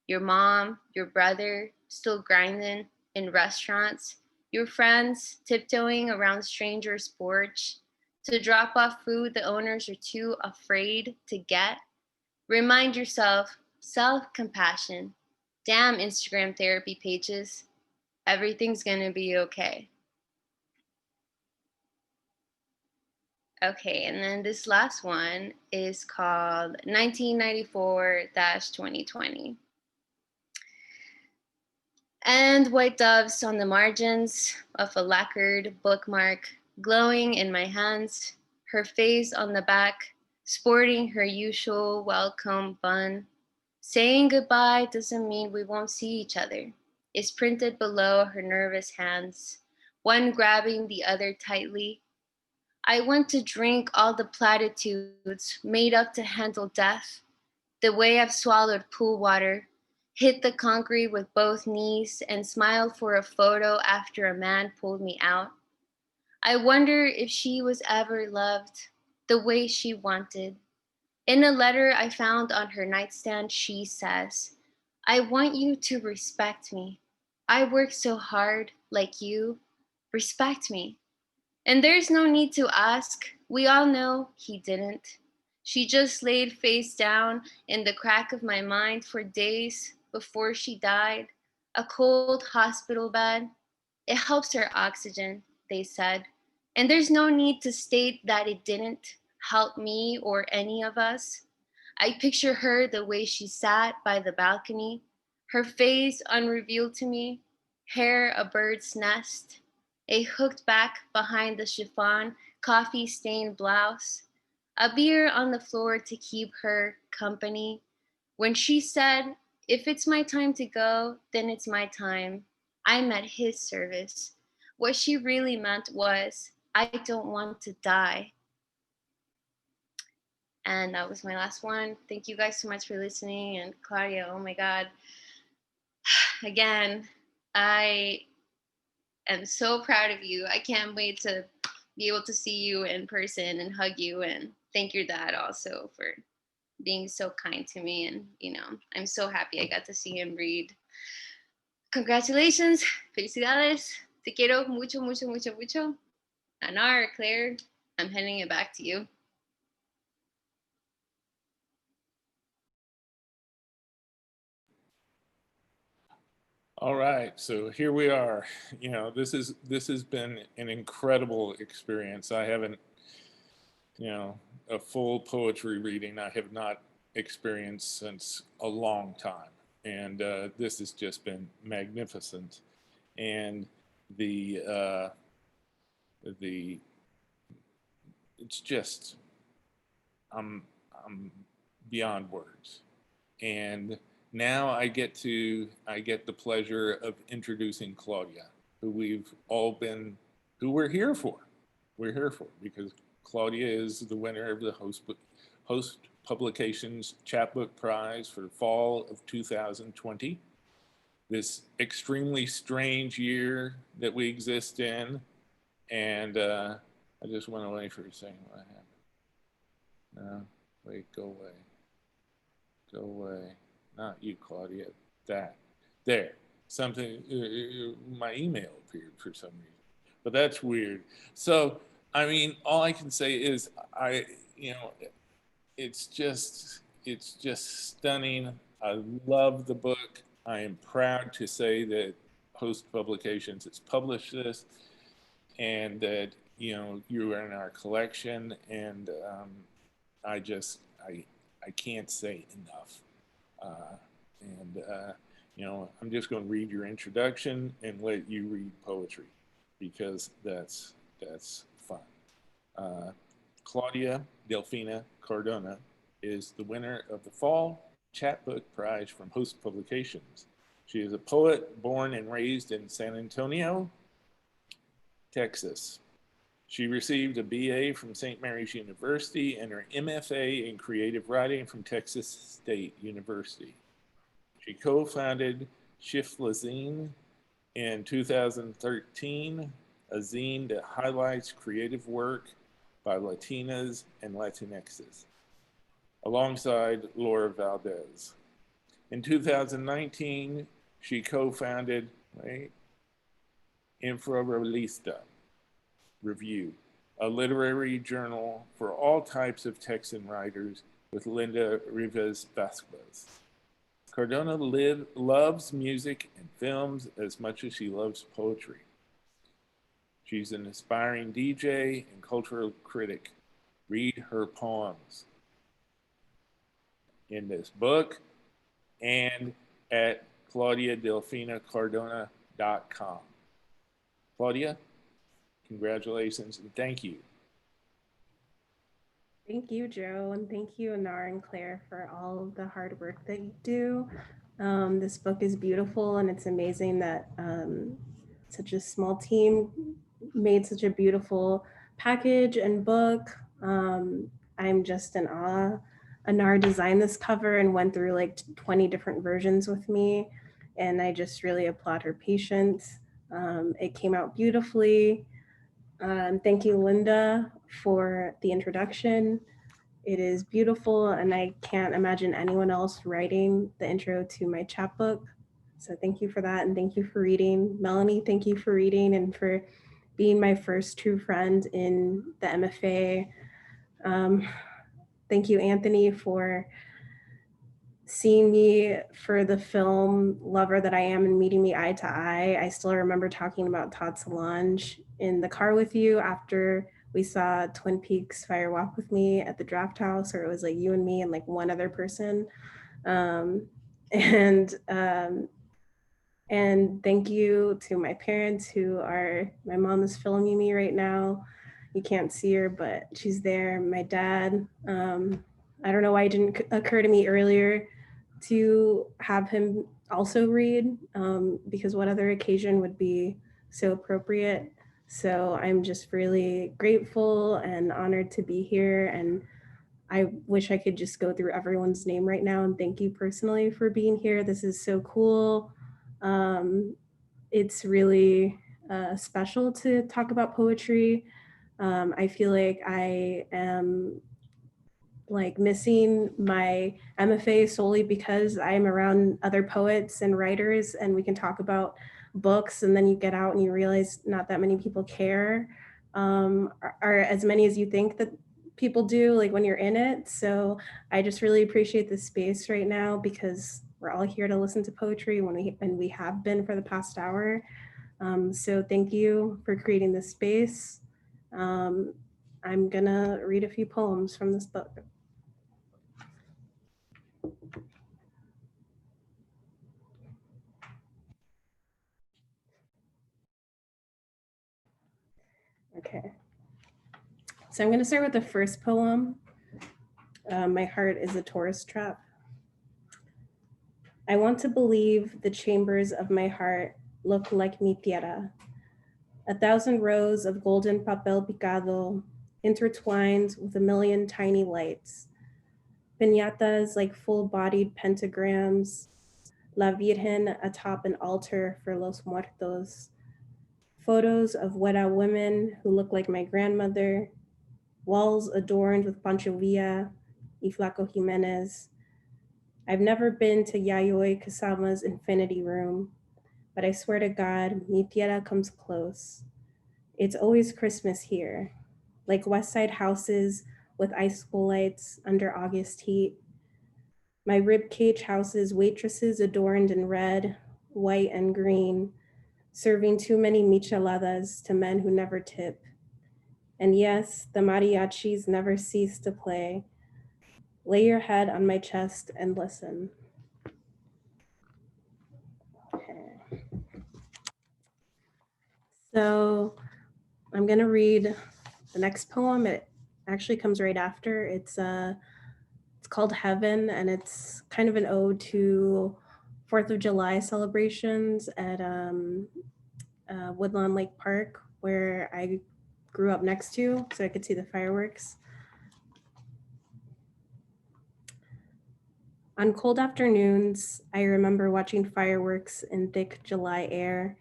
Your mom, your brother, still grinding in restaurants. Your friends tiptoeing around strangers' porch to drop off food the owners are too afraid to get. Remind yourself, self-compassion. Damn Instagram therapy pages. Everything's gonna be okay. Okay, and then this last one is called 1994-2020. And white doves on the margins of a lacquered bookmark glowing in my hands, her face on the back, sporting her usual welcome bun. Saying goodbye doesn't mean we won't see each other. It's printed below her nervous hands, one grabbing the other tightly, I want to drink all the platitudes made up to handle death, the way I've swallowed pool water, hit the concrete with both knees, and smiled for a photo after a man pulled me out. I wonder if she was ever loved the way she wanted. In a letter I found on her nightstand, she says, I want you to respect me. I work so hard, like you. Respect me. And there's no need to ask. We all know he didn't. She just laid face down in the crack of my mind for days before she died. A cold hospital bed. It helps her oxygen, they said. And there's no need to state that it didn't help me or any of us. I picture her the way she sat by the balcony, her face unrevealed to me, hair a bird's nest, a hooked back behind the chiffon, coffee stained blouse, a beer on the floor to keep her company. When she said, if it's my time to go, then it's my time, I'm at his service. What she really meant was, I don't want to die. And that was my last one. Thank you guys so much for listening. And Claudia, oh my God. Again, I am so proud of you. I can't wait to be able to see you in person and hug you, and thank your dad also for being so kind to me. And, I'm so happy I got to see him read. Congratulations. Felicidades. Te quiero mucho, mucho, mucho, mucho. Anar, Claire, I'm handing it back to you. All right, so here we are. This has been an incredible experience. I haven't, a full poetry reading I have not experienced since a long time, and this has just been magnificent. And the it's just I'm beyond words. And now I get the pleasure of introducing Claudia, who we're here for. We're here for because Claudia is the winner of the Host Publications Chapbook Prize for the fall of 2020. This extremely strange year that we exist in. And I just went away for a second. What happened? No, wait, go away. Go away. Not you, Claudia. That. There. Something, my email appeared for some reason. But that's weird. So, all I can say is it's just stunning. I love the book. I am proud to say that Host Publications has published this and that, you are in our collection. And I can't say enough. I'm just going to read your introduction and let you read poetry because that's fun. Claudia Delfina Cardona is the winner of the Fall Chapbook Prize from Host Publications. She is a poet born and raised in San Antonio, Texas. She received a BA from St. Mary's University and her MFA in creative writing from Texas State University. She co-founded Shiftlazine in 2013, a zine that highlights creative work by Latinas and Latinxes, alongside Laura Valdez. In 2019, she co-founded Infrarolista Review, a literary journal for all types of Texan writers with Linda Rivas Vasquez. Cardona loves music and films as much as she loves poetry. She's an aspiring DJ and cultural critic. Read her poems in this book and at claudiadelfinacardona.com. Claudia, congratulations and thank you. Thank you, Joe, and thank you, Anar and Claire, for all of the hard work that you do. This book is beautiful, and it's amazing that such a small team made such a beautiful package and book. I'm just in awe. Anar designed this cover and went through like 20 different versions with me, and I just really applaud her patience. It came out beautifully. Thank you, Linda, for the introduction. It is beautiful, and I can't imagine anyone else writing the intro to my chapbook. So thank you for that, and thank you for reading. Melanie, thank you for reading and for being my first true friend in the MFA. Thank you, Anthony, for seeing me for the film Lover That I Am and meeting me eye to eye. I still remember talking about Todd Solange in the car with you after we saw Twin Peaks Fire Walk with Me at the Draft House, or it was like you and me and like one other person. And thank you to my parents who are, my mom is filming me right now. You can't see her, but she's there. My dad, I don't know why it didn't occur to me earlier to have him also read, because what other occasion would be so appropriate? So I'm just really grateful and honored to be here. And I wish I could just go through everyone's name right now and thank you personally for being here. This is so cool. It's really special to talk about poetry. I feel like I am like missing my MFA solely because I'm around other poets and writers and we can talk about books, and then you get out and you realize not that many people care, or as many as you think that people do, like when you're in it. So I just really appreciate this space right now because we're all here to listen to poetry and we have been for the past hour. So thank you for creating this space. I'm gonna read a few poems from this book. Okay, so I'm going to start with the first poem. My heart is a tourist trap. I want to believe the chambers of my heart look like mi tierra. 1,000 rows of golden papel picado intertwined with 1,000,000 tiny lights. Piñatas like full-bodied pentagrams. La Virgen atop an altar for los muertos. Photos of Wera women who look like my grandmother. Walls adorned with Pancho Villa y Flaco Jimenez. I've never been to Yayoi Kusama's infinity room, but I swear to God, mi tierra comes close. It's always Christmas here, like West Side houses with icicle lights under August heat. My ribcage houses waitresses adorned in red, white, and green, serving too many micheladas to men who never tip. And yes, the mariachis never cease to play. Lay your head on my chest and listen. Okay. So I'm gonna read the next poem. It actually comes right after. It's called Heaven, and it's kind of an ode to 4th of July celebrations at Woodlawn Lake Park, where I grew up next to, so I could see the fireworks. On cold afternoons, I remember watching fireworks in thick July air,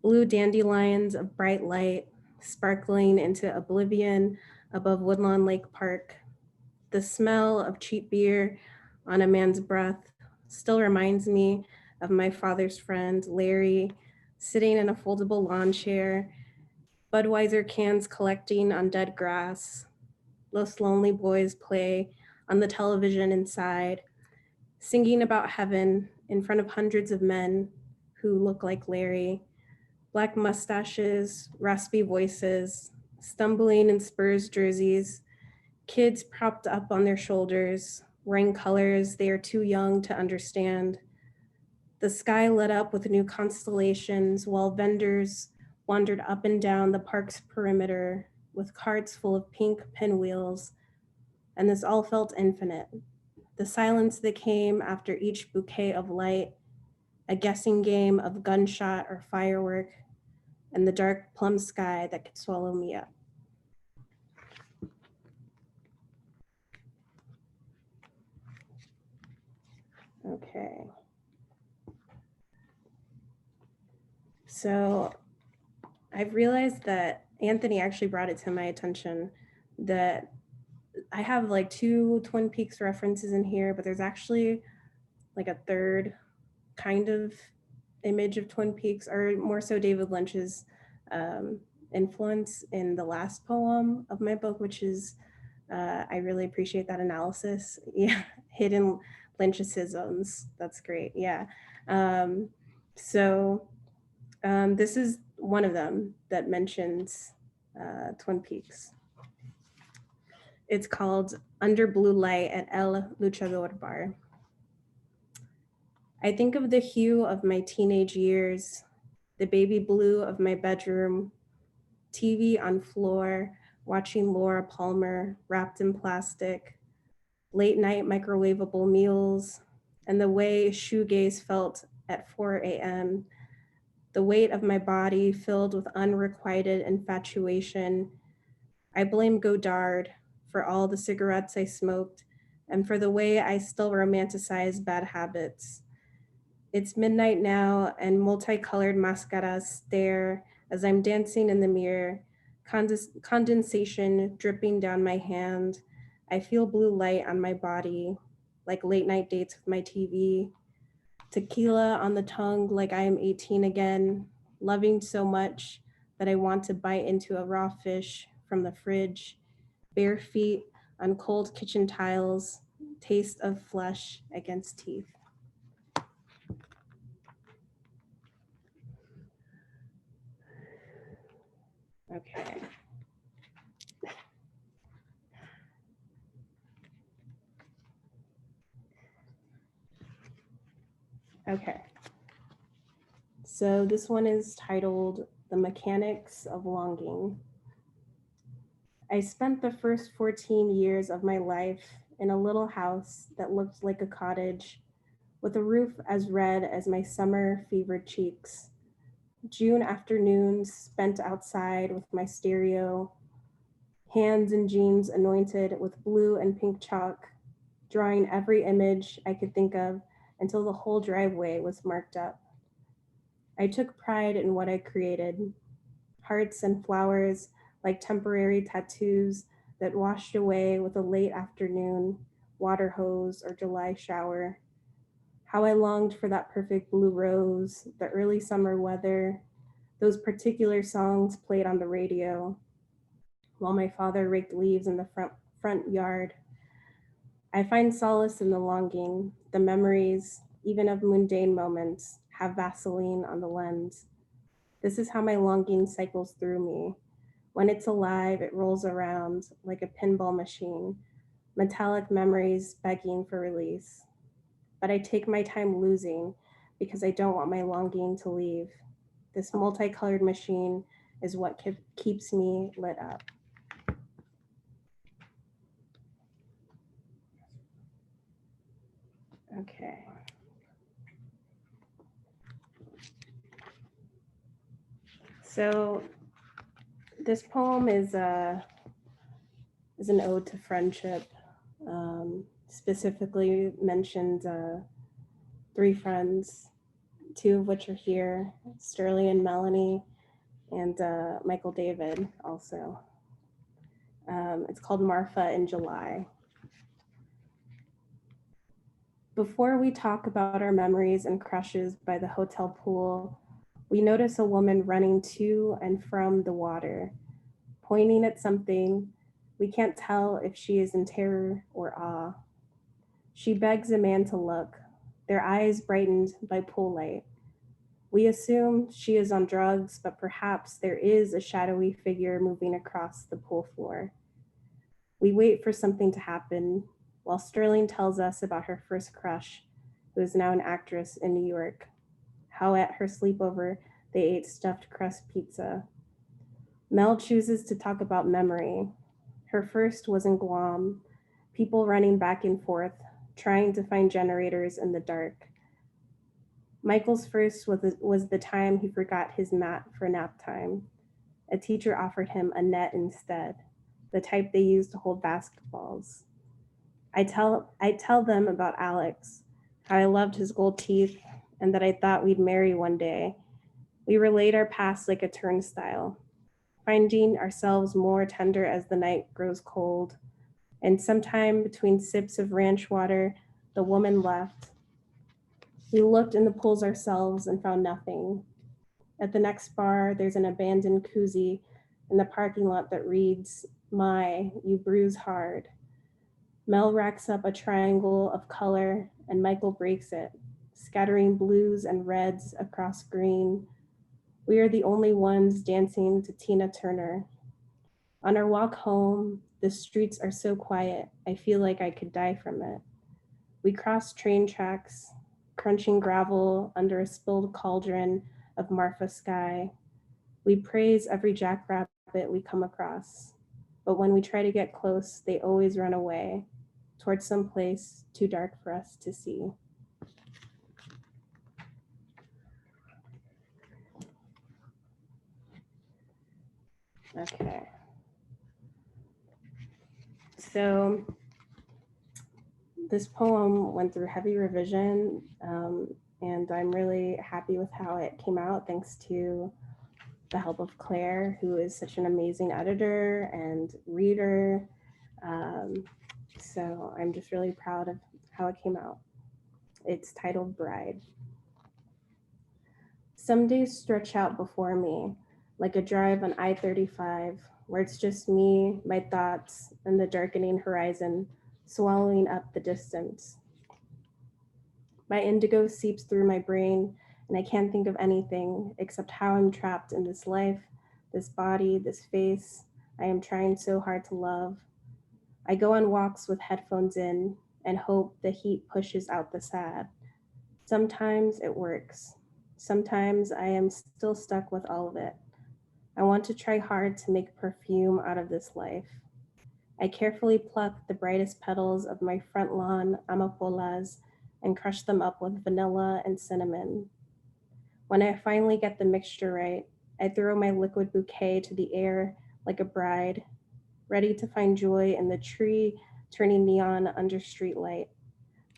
blue dandelions of bright light sparkling into oblivion above Woodlawn Lake Park. The smell of cheap beer on a man's breath still reminds me of my father's friend, Larry, sitting in a foldable lawn chair, Budweiser cans collecting on dead grass. Los lonely boys play on the television inside, singing about heaven in front of hundreds of men who look like Larry, black mustaches, raspy voices, stumbling in Spurs jerseys, kids propped up on their shoulders, wearing colors they are too young to understand. The sky lit up with new constellations while vendors wandered up and down the park's perimeter with carts full of pink pinwheels, and this all felt infinite. The silence that came after each bouquet of light, a guessing game of gunshot or firework, and the dark plum sky that could swallow me up. Okay. So I've realized that Anthony actually brought it to my attention that I have like 2 Twin Peaks references in here, but there's actually like a third kind of image of Twin Peaks, or more so David Lynch's influence in the last poem of my book, which is, I really appreciate that analysis. Yeah, hidden Lynchicisms. That's great. Yeah. This is one of them that mentions Twin Peaks. It's called Under Blue Light at El Luchador Bar. I think of the hue of my teenage years, the baby blue of my bedroom, TV on floor, watching Laura Palmer wrapped in plastic, late night microwavable meals, and the way shoegaze felt at 4 a.m., the weight of my body filled with unrequited infatuation. I blame Godard for all the cigarettes I smoked and for the way I still romanticize bad habits. It's midnight now, and multicolored mascaras stare as I'm dancing in the mirror, condensation dripping down my hand. I feel blue light on my body, like late night dates with my TV. Tequila on the tongue, like I am 18 again, loving so much that I want to bite into a raw fish from the fridge. Bare feet on cold kitchen tiles, taste of flesh against teeth. Okay. Okay. So this one is titled The Mechanics of Longing. I spent the first 14 years of my life in a little house that looked like a cottage with a roof as red as my summer fevered cheeks. June afternoons spent outside with my stereo, hands in jeans anointed with blue and pink chalk, drawing every image I could think of until the whole driveway was marked up. I took pride in what I created, hearts and flowers like temporary tattoos that washed away with a late afternoon, water hose, or July shower. How I longed for that perfect blue rose, the early summer weather, those particular songs played on the radio, while my father raked leaves in the front yard. I find solace in the longing, the memories, even of mundane moments, have Vaseline on the lens. This is how my longing cycles through me. When it's alive, it rolls around like a pinball machine, metallic memories begging for release. But I take my time losing because I don't want my longing to leave. This multicolored machine is what keeps me lit up. Okay. So this poem is an ode to friendship. Specifically mentions 3 friends, 2 of which are here, Sterling and Melanie, and Michael David also. It's called Marfa in July. Before we talk about our memories and crushes by the hotel pool, we notice a woman running to and from the water, pointing at something. We can't tell if she is in terror or awe. She begs a man to look, their eyes brightened by pool light. We assume she is on drugs, but perhaps there is a shadowy figure moving across the pool floor. We wait for something to happen, while Sterling tells us about her first crush, who is now an actress in New York, how at her sleepover they ate stuffed crust pizza. Mel chooses to talk about memory. Her first was in Guam, people running back and forth, trying to find generators in the dark. Michael's first was the time he forgot his mat for nap time. A teacher offered him a net instead, the type they use to hold basketballs. I tell them about Alex, how I loved his gold teeth, and that I thought we'd marry one day. We relayed our past like a turnstile, finding ourselves more tender as the night grows cold. And sometime between sips of ranch water, the woman left. We looked in the pools ourselves and found nothing. At the next bar, there's an abandoned koozie in the parking lot that reads, "My, you bruise hard." Mel racks up a triangle of color and Michael breaks it, scattering blues and reds across green. We are the only ones dancing to Tina Turner. On our walk home, the streets are so quiet, I feel like I could die from it. We cross train tracks, crunching gravel under a spilled cauldron of Marfa sky. We praise every jackrabbit we come across, but when we try to get close, they always run away towards some place too dark for us to see. Okay. So this poem went through heavy revision, and I'm really happy with how it came out, thanks to the help of Claire, who is such an amazing editor and reader. So I'm just really proud of how it came out. It's titled Bride. Some days stretch out before me, like a drive on I-35, where it's just me, my thoughts, and the darkening horizon swallowing up the distance. My indigo seeps through my brain, and I can't think of anything except how I'm trapped in this life, this body, this face I am trying so hard to love. I go on walks with headphones in and hope the heat pushes out the sad. Sometimes it works. Sometimes I am still stuck with all of it. I want to try hard to make perfume out of this life. I carefully pluck the brightest petals of my front lawn amapolas and crush them up with vanilla and cinnamon. When I finally get the mixture right, I throw my liquid bouquet to the air like a bride, ready to find joy in the tree turning neon under streetlight.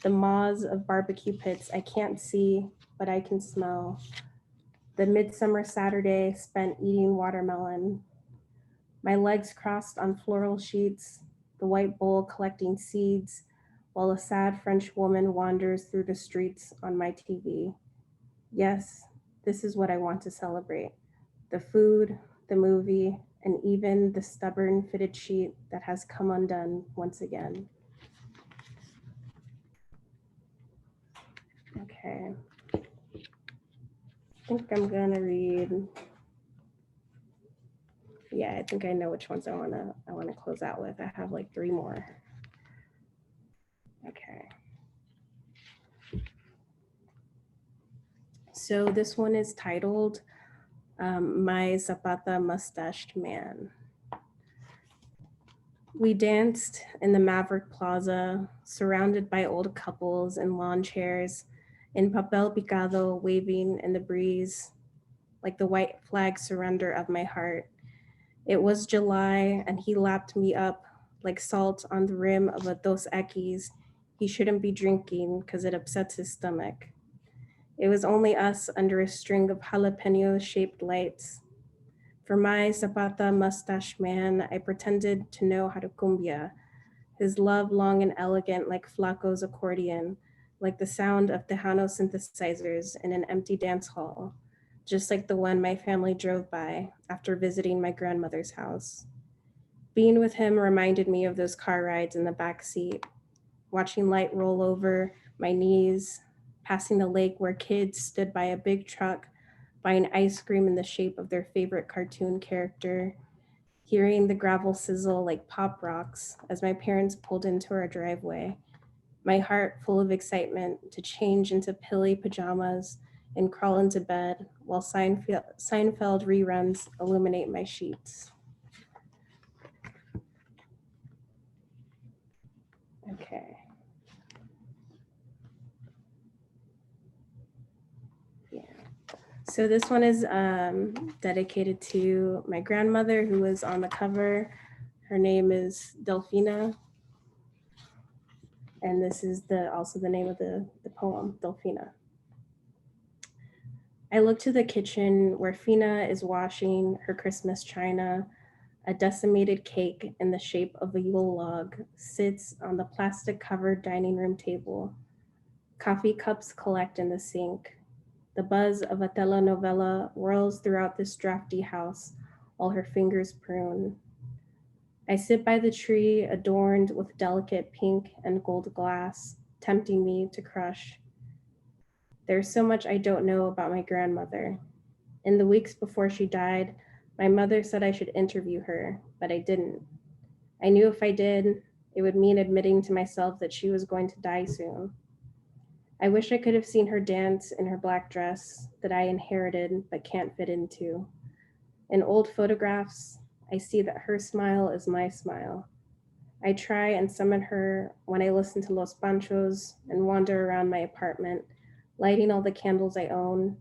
The moths of barbecue pits I can't see, but I can smell. The midsummer Saturday spent eating watermelon. My legs crossed on floral sheets, the white bowl collecting seeds, while a sad French woman wanders through the streets on my TV. Yes, this is what I want to celebrate. The food, the movie, and even the stubborn fitted sheet that has come undone once again. Okay. I think I'm gonna read. Yeah, I think I know which ones I wanna close out with. I have like 3 more. Okay. So this one is titled My Zapata Mustached Man. We danced in the Maverick Plaza, surrounded by old couples in lawn chairs, in papel picado waving in the breeze, like the white flag surrender of my heart. It was July, and he lapped me up like salt on the rim of a Dos Equis he shouldn't be drinking because it upsets his stomach. It was only us under a string of jalapeno-shaped lights. For my Zapata mustache man, I pretended to know how to cumbia, his love long and elegant like Flaco's accordion, like the sound of Tejano synthesizers in an empty dance hall, just like the one my family drove by after visiting my grandmother's house. Being with him reminded me of those car rides in the back seat, watching light roll over my knees, passing the lake where kids stood by a big truck buying ice cream in the shape of their favorite cartoon character, hearing the gravel sizzle like pop rocks as my parents pulled into our driveway, my heart full of excitement to change into pilly pajamas and crawl into bed while Seinfeld reruns illuminate my sheets. Okay. Yeah. So this one is dedicated to my grandmother who was on the cover. Her name is Delfina. And this is also the name of the poem, Delfina. I look to the kitchen where Fina is washing her Christmas china. A decimated cake in the shape of a Yule log sits on the plastic-covered dining room table. Coffee cups collect in the sink. The buzz of a telenovela whirls throughout this drafty house while her fingers prune. I sit by the tree adorned with delicate pink and gold glass, tempting me to crush. There's so much I don't know about my grandmother. In the weeks before she died, my mother said I should interview her, but I didn't. I knew if I did, it would mean admitting to myself that she was going to die soon. I wish I could have seen her dance in her black dress that I inherited but can't fit into. In old photographs, I see that her smile is my smile. I try and summon her when I listen to Los Panchos and wander around my apartment, lighting all the candles I own.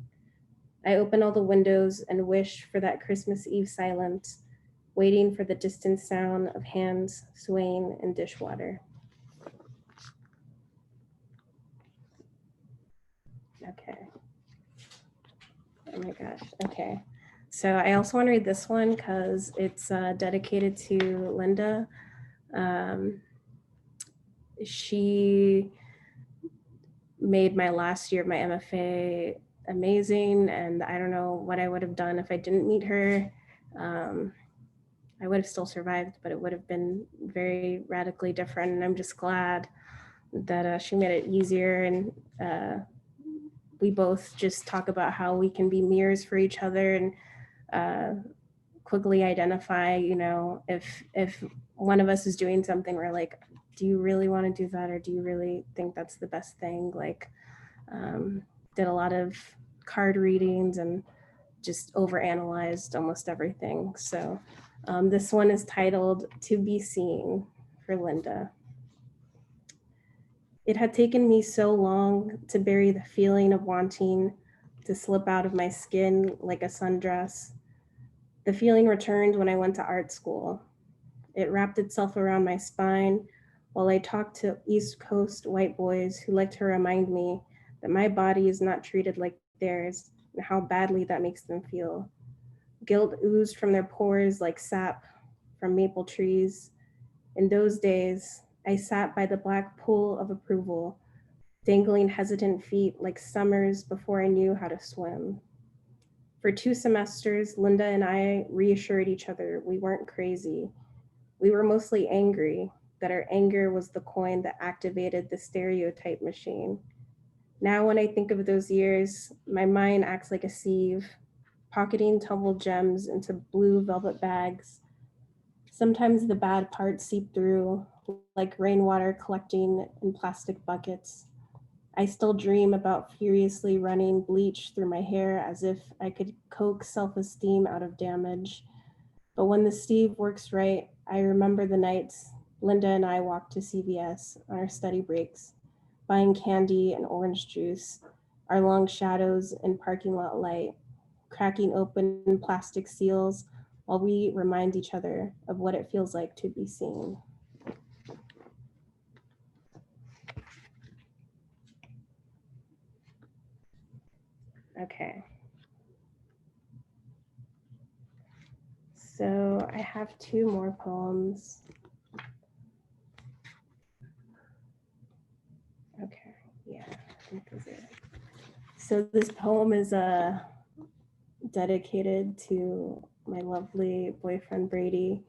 I open all the windows and wish for that Christmas Eve silence, waiting for the distant sound of hands swaying in dishwater. Okay. Oh my gosh. Okay. So I also want to read this one because it's dedicated to Linda. She made my last year of my MFA amazing, and I don't know what I would have done if I didn't meet her. I would have still survived, but it would have been very radically different, and I'm just glad that she made it easier. And we both just talk about how we can be mirrors for each other and quickly identify, you know, if one of us is doing something, we're like, do you really want to do that, or do you really think that's the best thing? Like, did a lot of card readings and just overanalyzed almost everything. So this one is titled To Be Seen for Linda. It had taken me so long to bury the feeling of wanting to slip out of my skin like a sundress. The feeling returned when I went to art school. It wrapped itself around my spine while I talked to East Coast white boys who liked to remind me that my body is not treated like theirs and how badly that makes them feel. Guilt oozed from their pores like sap from maple trees. In those days, I sat by the black pool of approval, dangling hesitant feet like summers before I knew how to swim. For 2 semesters, Linda and I reassured each other we weren't crazy. We were mostly angry, that our anger was the coin that activated the stereotype machine. Now when I think of those years, my mind acts like a sieve, pocketing tumbled gems into blue velvet bags. Sometimes the bad parts seep through, like rainwater collecting in plastic buckets. I still dream about furiously running bleach through my hair as if I could coax self-esteem out of damage. But when the Steve works right, I remember the nights Linda and I walked to CVS on our study breaks, buying candy and orange juice, our long shadows in parking lot light, cracking open plastic seals while we remind each other of what it feels like to be seen. Okay. So I have 2 more poems. Okay, yeah, I think those are. So this poem is dedicated to my lovely boyfriend Brady,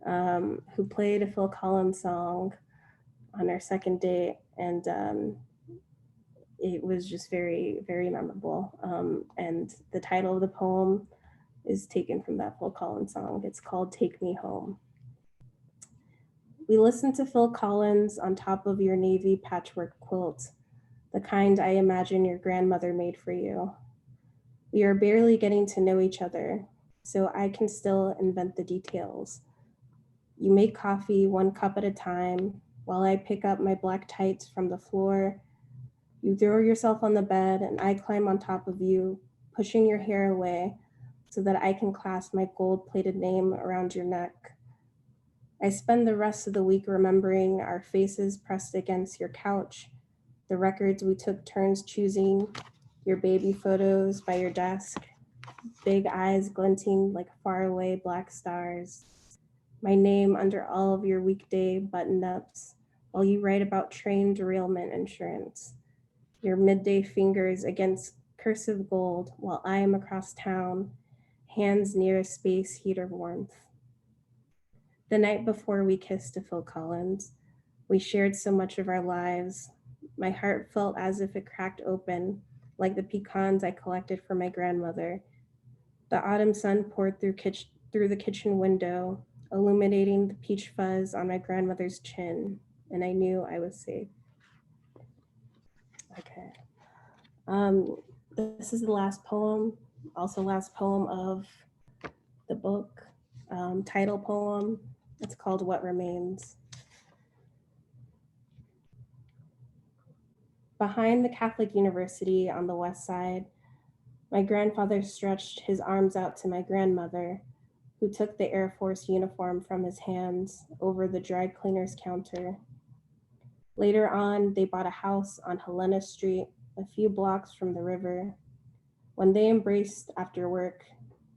who played a Phil Collins song on our second date, and it was just very, very memorable. And the title of the poem is taken from that Phil Collins song. It's called Take Me Home. We listened to Phil Collins on top of your navy patchwork quilt, the kind I imagine your grandmother made for you. We are barely getting to know each other, so I can still invent the details. You make coffee 1 cup at a time while I pick up my black tights from the floor. You throw yourself on the bed and I climb on top of you, pushing your hair away so that I can clasp my gold-plated name around your neck. I spend the rest of the week remembering our faces pressed against your couch, the records we took turns choosing, your baby photos by your desk, big eyes glinting like faraway black stars, my name under all of your weekday button-ups while you write about train derailment insurance, your midday fingers against cursive gold while I am across town, hands near a space heater warmth. The night before we kissed to Phil Collins, we shared so much of our lives. My heart felt as if it cracked open, like the pecans I collected for my grandmother. The autumn sun poured through the kitchen window, illuminating the peach fuzz on my grandmother's chin, and I knew I was safe. Okay. This is the last poem, also last poem of the book, title poem. It's called What Remains. Behind the Catholic University on the west side, my grandfather stretched his arms out to my grandmother, who took the Air Force uniform from his hands over the dry cleaner's counter. Later on, they bought a house on Helena Street, a few blocks from the river. When they embraced after work,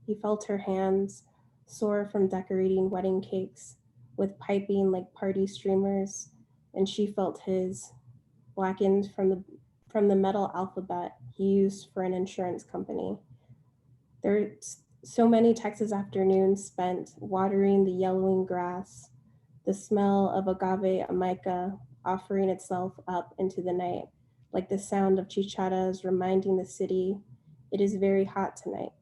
he felt her hands, sore from decorating wedding cakes, with piping like party streamers, and she felt his, blackened from the metal alphabet he used for an insurance company. There's so many Texas afternoons spent watering the yellowing grass, the smell of agave amica offering itself up into the night, like the sound of chicharas reminding the city it is very hot tonight.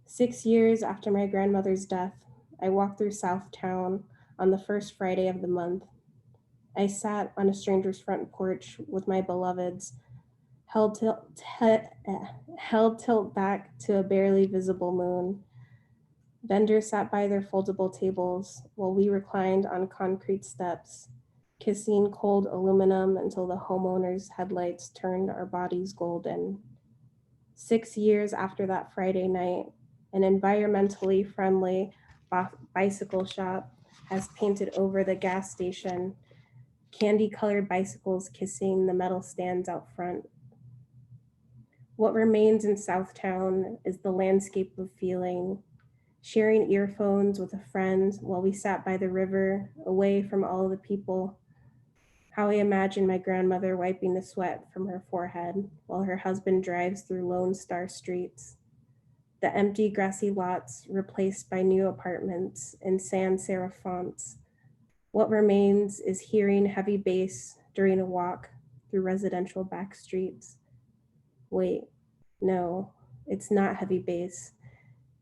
6 years after my grandmother's death, I walked through Southtown on the first Friday of the month. I sat on a stranger's front porch with my beloveds, held tilt back to a barely visible moon. Vendors sat by their foldable tables while we reclined on concrete steps, kissing cold aluminum until the homeowner's headlights turned our bodies golden. 6 years after that Friday night, an environmentally friendly bicycle shop has painted over the gas station, candy-colored bicycles kissing the metal stands out front. What remains in Southtown is the landscape of feeling, sharing earphones with a friend while we sat by the river, away from all the people. How I imagine my grandmother wiping the sweat from her forehead while her husband drives through Lone Star streets. The empty grassy lots replaced by new apartments in sans serif fonts. What remains is hearing heavy bass during a walk through residential back streets. Wait, no, it's not heavy bass.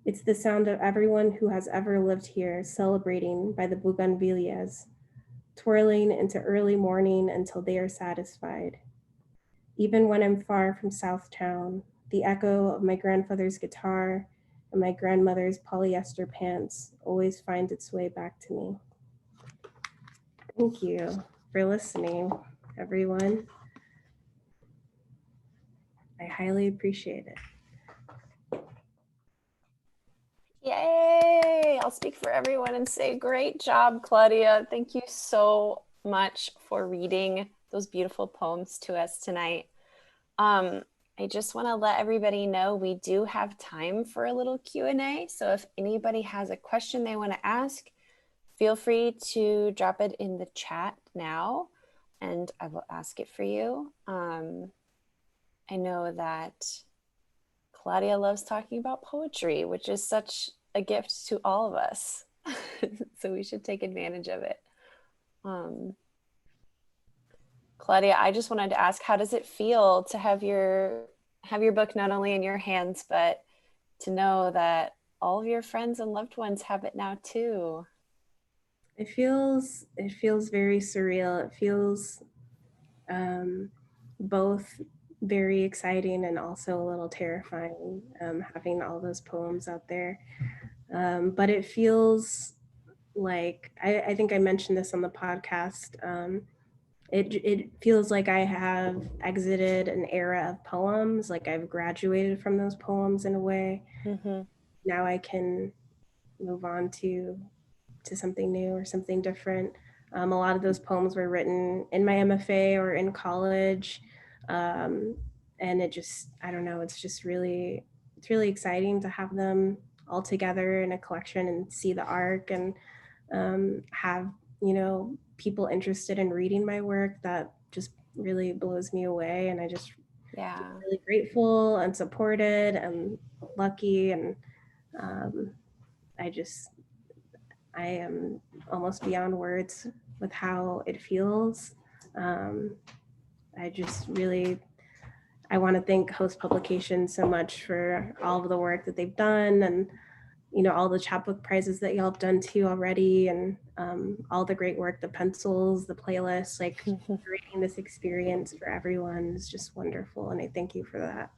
It's the sound of everyone who has ever lived here celebrating by the bougainvilleas, twirling into early morning until they are satisfied. Even when I'm far from Southtown, the echo of my grandfather's guitar and my grandmother's polyester pants always finds its way back to me. Thank you for listening, everyone. I highly appreciate it. Yay! I'll speak for everyone and say great job, Claudia. Thank you so much for reading those beautiful poems to us tonight. I just want to let everybody know we do have time for a little Q&A. So if anybody has a question they want to ask, feel free to drop it in the chat now and I will ask it for you. I know that Claudia loves talking about poetry, which is such a gift to all of us. So we should take advantage of it. Claudia, I just wanted to ask, how does it feel to have your book not only in your hands, but to know that all of your friends and loved ones have it now too? It feels very surreal. It feels both very exciting and also a little terrifying, having all those poems out there. But it feels like, I think I mentioned this on the podcast, it feels like I have exited an era of poems, like I've graduated from those poems in a way. Mm-hmm. Now I can move on to to something new or something different. A lot of those poems were written in my MFA or in college. And it just, I don't know, it's really exciting to have them all together in a collection and see the arc and have, people interested in reading my work. That just really blows me away. And I just Yeah. really grateful and supported and lucky. And I am almost beyond words with how it feels. I just really, I want to thank Host Publications so much for all of the work that they've done, and all the chapbook prizes that y'all have done too already, and all the great work, the pencils, the playlists, like creating this experience for everyone is just wonderful, and I thank you for that.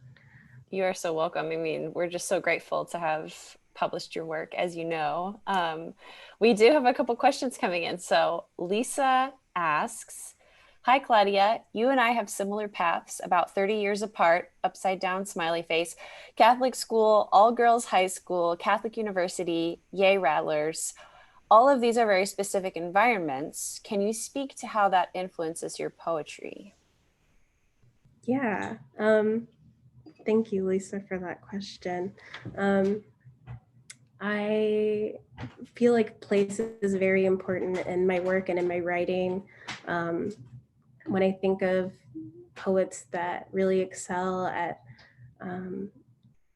You are so welcome. I mean, we're just so grateful to have published your work, as you know. We do have a couple questions coming in. So Lisa asks, hi, Claudia. You and I have similar paths, about 30 years apart, upside down smiley face, Catholic school, all girls high school, Catholic university, yay rattlers. All of these are very specific environments. Can you speak to how that influences your poetry? Yeah. Thank you, Lisa, for that question. I feel like place is very important in my work and in my writing. When I think of poets that really excel at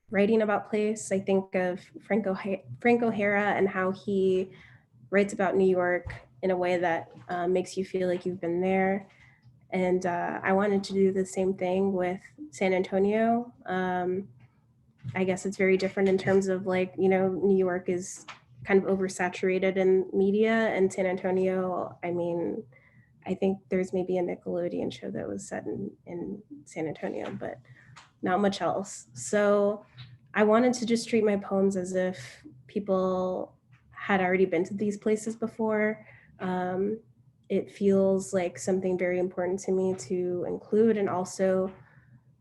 writing about place, I think of Frank O'Hara and how he writes about New York in a way that makes you feel like you've been there. And I wanted to do the same thing with San Antonio. I guess it's very different in terms of New York is kind of oversaturated in media, and San Antonio, I mean, I think there's maybe a Nickelodeon show that was set in San Antonio, but not much else. So I wanted to just treat my poems as if people had already been to these places before. It feels like something very important to me to include, and also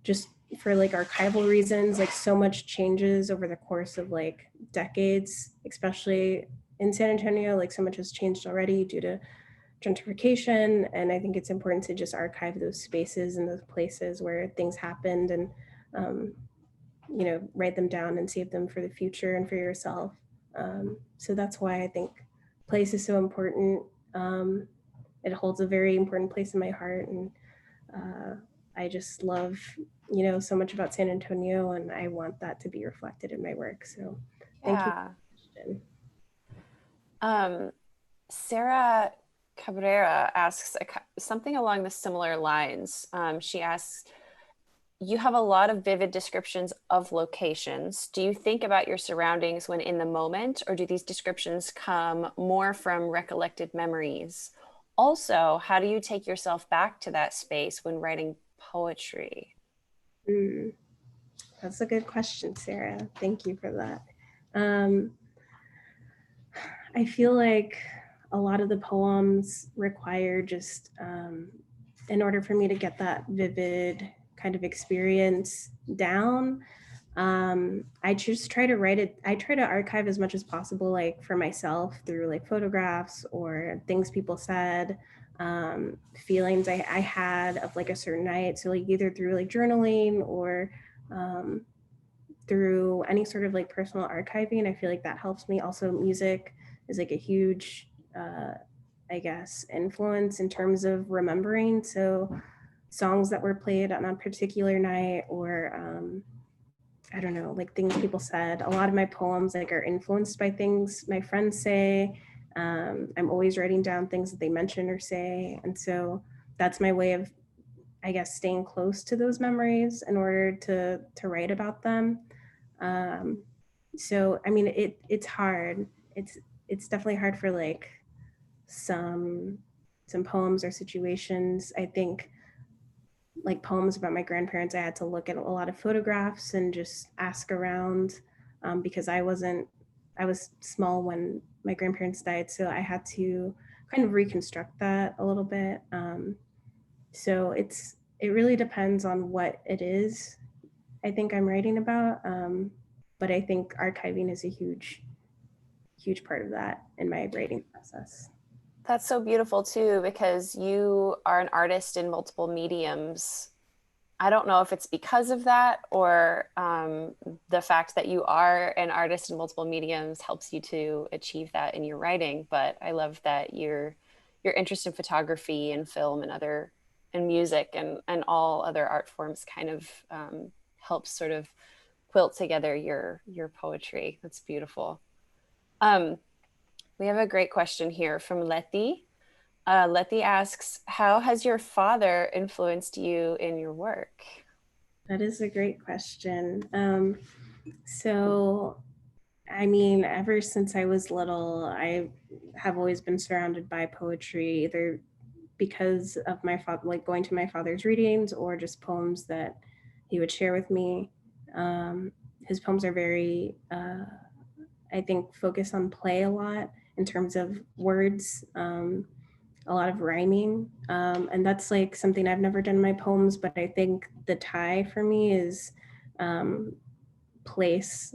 just for archival reasons, so much changes over the course of decades, especially in San Antonio, so much has changed already due to gentrification. And I think it's important to just archive those spaces and those places where things happened, and write them down and save them for the future and for yourself. So that's why I think place is so important. It holds a very important place in my heart, and I just love so much about San Antonio, and I want that to be reflected in my work. So thank you for the question. Sarah Cabrera asks something along the similar lines. She asks, you have a lot of vivid descriptions of locations. Do you think about your surroundings when in the moment, or do these descriptions come more from recollected memories? Also, how do you take yourself back to that space when writing poetry? That's a good question, Sarah. Thank you for that. I feel like a lot of the poems require just, in order for me to get that vivid kind of experience down, I just try to write it. I try to archive as much as possible, for myself through photographs or things people said, feelings I had of a certain night. So either through journaling or through any sort of personal archiving. I feel like that helps me. Also, music is a huge, I guess, influence in terms of remembering. So songs that were played on a particular night, or I don't know, things people said. A lot of my poems are influenced by things my friends say. I'm always writing down things that they mention or say. And so that's my way of, I guess, staying close to those memories in order to write about them. So, I mean, it's hard. It's definitely hard for some poems or situations. I think poems about my grandparents, I had to look at a lot of photographs and just ask around, because I was small when my grandparents died. So I had to kind of reconstruct that a little bit. So it really depends on what it is I think I'm writing about. But I think archiving is a huge huge part of that in my writing process. That's so beautiful too, because you are an artist in multiple mediums. I don't know if it's because of that or the fact that you are an artist in multiple mediums helps you to achieve that in your writing. But I love that your interest in photography and film and music and all other art forms kind of helps sort of quilt together your poetry. That's beautiful. We have a great question here from Letty. Letty asks, how has your father influenced you in your work? That is a great question. So, I mean, ever since I was little, I have always been surrounded by poetry, either because of my father, like going to my father's readings, or just poems that he would share with me. His poems are very, I think, focus on play a lot in terms of words, a lot of rhyming. And that's like something I've never done in my poems, but I think the tie for me is plays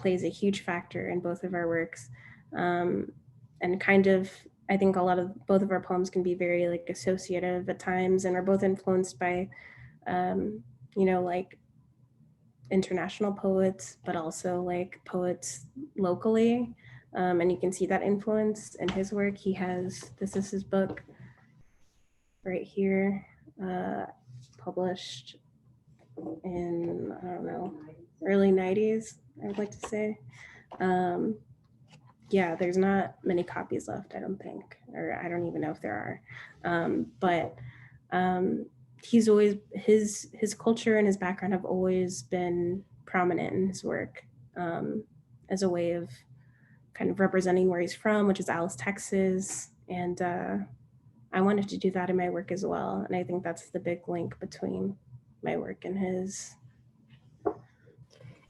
a huge factor in both of our works. And kind of, I think a lot of both of our poems can be very like associative at times, and are both influenced by, like international poets, but also like poets locally. And you can see that influence in his work. This is his book right here, published in, I don't know, early 90s, I would like to say. Yeah, there's not many copies left, I don't think, or I don't even know if there are. But he's always, his culture and his background have always been prominent in his work, as a way of kind of representing where he's from, which is Alice, Texas. And I wanted to do that in my work as well. And I think that's the big link between my work and his.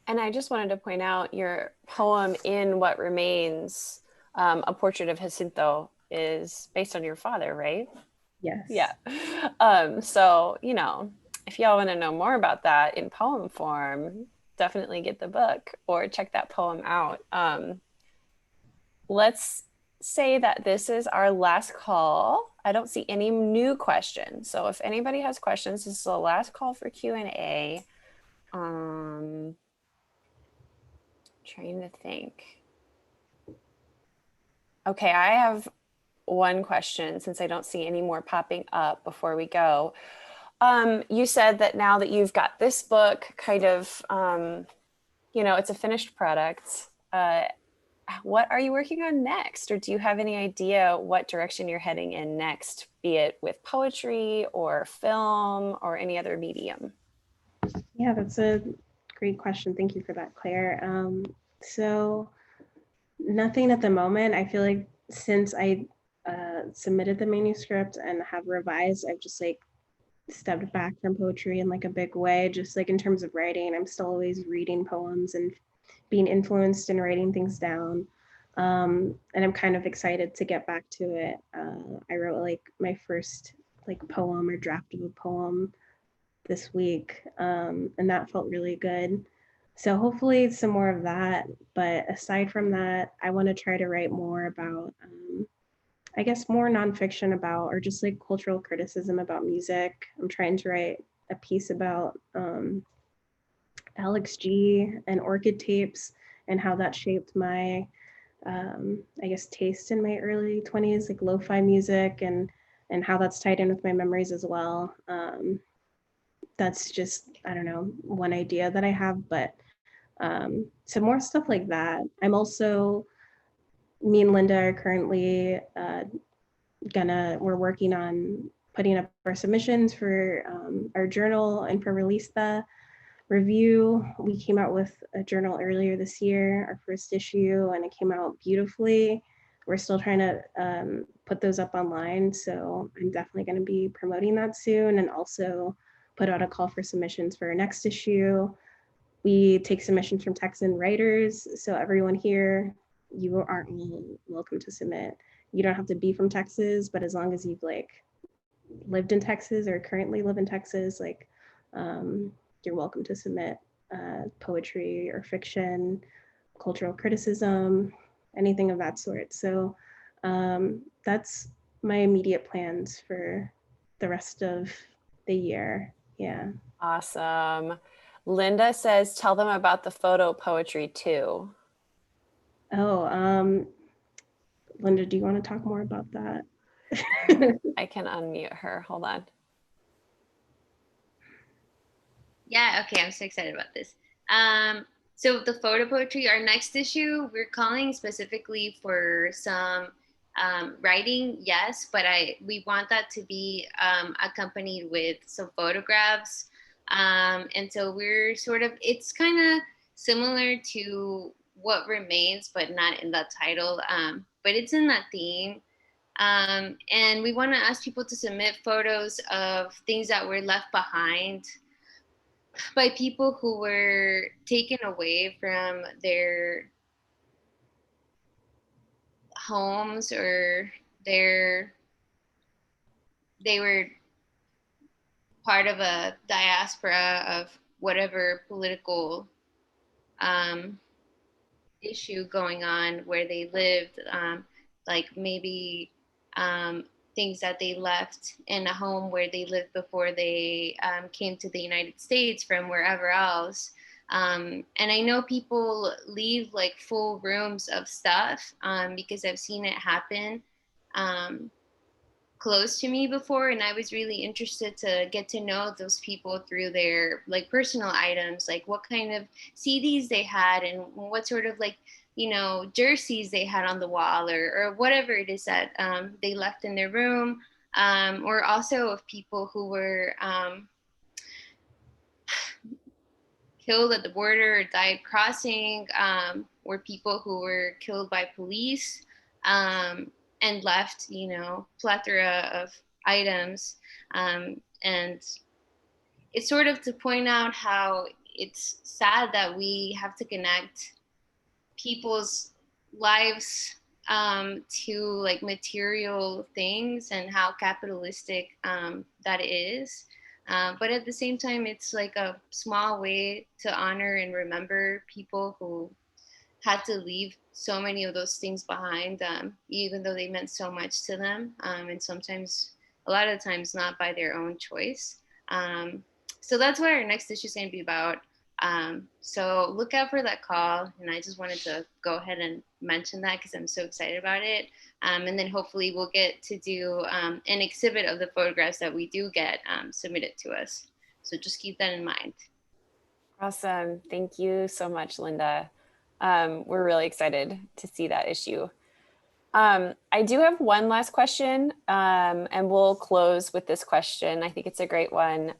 And I just wanted to point out your poem In What Remains, A Portrait of Jacinto, is based on your father, right? Yes. Yeah. So, if y'all want to know more about that in poem form, definitely get the book or check that poem out. Let's say that this is our last call. I don't see any new questions. So if anybody has questions, this is the last call for Q&A. Trying to think. Okay, I have one question since I don't see any more popping up before we go. You said that now that you've got this book, kind of, it's a finished product. What are you working on next? Or do you have any idea what direction you're heading in next, be it with poetry or film or any other medium? Yeah, that's a great question. Thank you for that, Claire. So nothing at the moment. I feel like since I submitted the manuscript and have revised, I've just like stepped back from poetry in like a big way, just like in terms of writing. I'm still always reading poems and being influenced and writing things down. And I'm kind of excited to get back to it. I wrote like my first like poem or draft of a poem this week, and that felt really good. So hopefully some more of that. But aside from that, I want to try to write more about, I guess, more nonfiction about, or just like cultural criticism about music. I'm trying to write a piece about Alex G and Orchid tapes and how that shaped my, I guess, taste in my early 20s, like lo-fi music, and how that's tied in with my memories as well. That's just, I don't know, one idea that I have, but some more stuff like that. I'm also, me and Linda are currently we're working on putting up our submissions for our journal and for Release the Review. We came out with a journal earlier this year, our first issue, and it came out beautifully. We're still trying to put those up online, so I'm definitely going to be promoting that soon, and also put out a call for submissions for our next issue. We take submissions from Texan writers, so everyone here, you are all welcome to submit. You don't have to be from Texas, but as long as you've like lived in Texas or currently live in Texas, like you're welcome to submit poetry or fiction, cultural criticism, anything of that sort. So that's my immediate plans for the rest of the year. Yeah. Awesome. Linda says, tell them about the photo poetry too. Oh, Linda, do you want to talk more about that? I can unmute her. Hold on. Yeah, okay, I'm so excited about this. So the photo poetry, our next issue, we're calling specifically for some writing, yes, but we want that to be accompanied with some photographs. And so we're sort of, it's kind of similar to What Remains, but not in that title, but it's in that theme. And we want to ask people to submit photos of things that were left behind by people who were taken away from their homes, or they were part of a diaspora of whatever political issue going on where they lived, like maybe things that they left in a home where they lived before they came to the United States from wherever else. And I know people leave like full rooms of stuff because I've seen it happen close to me before, and I was really interested to get to know those people through their like personal items, like what kind of CDs they had and what sort of like, you know, jerseys they had on the wall, or whatever it is that they left in their room, or also of people who were killed at the border or died crossing, or people who were killed by police, and left, you know, plethora of items. And it's sort of to point out how it's sad that we have to connect people's lives to like material things, and how capitalistic that is. But at the same time, it's like a small way to honor and remember people who had to leave so many of those things behind, even though they meant so much to them, and sometimes, a lot of times, not by their own choice. So that's what our next issue is going to be about. So look out for that call, and I just wanted to go ahead and mention that because I'm so excited about it. And then hopefully we'll get to do an exhibit of the photographs that we do get submitted to us. So just keep that in mind. Awesome. Thank you so much, Linda. We're really excited to see that issue. I do have one last question, and we'll close with this question. I think it's a great one.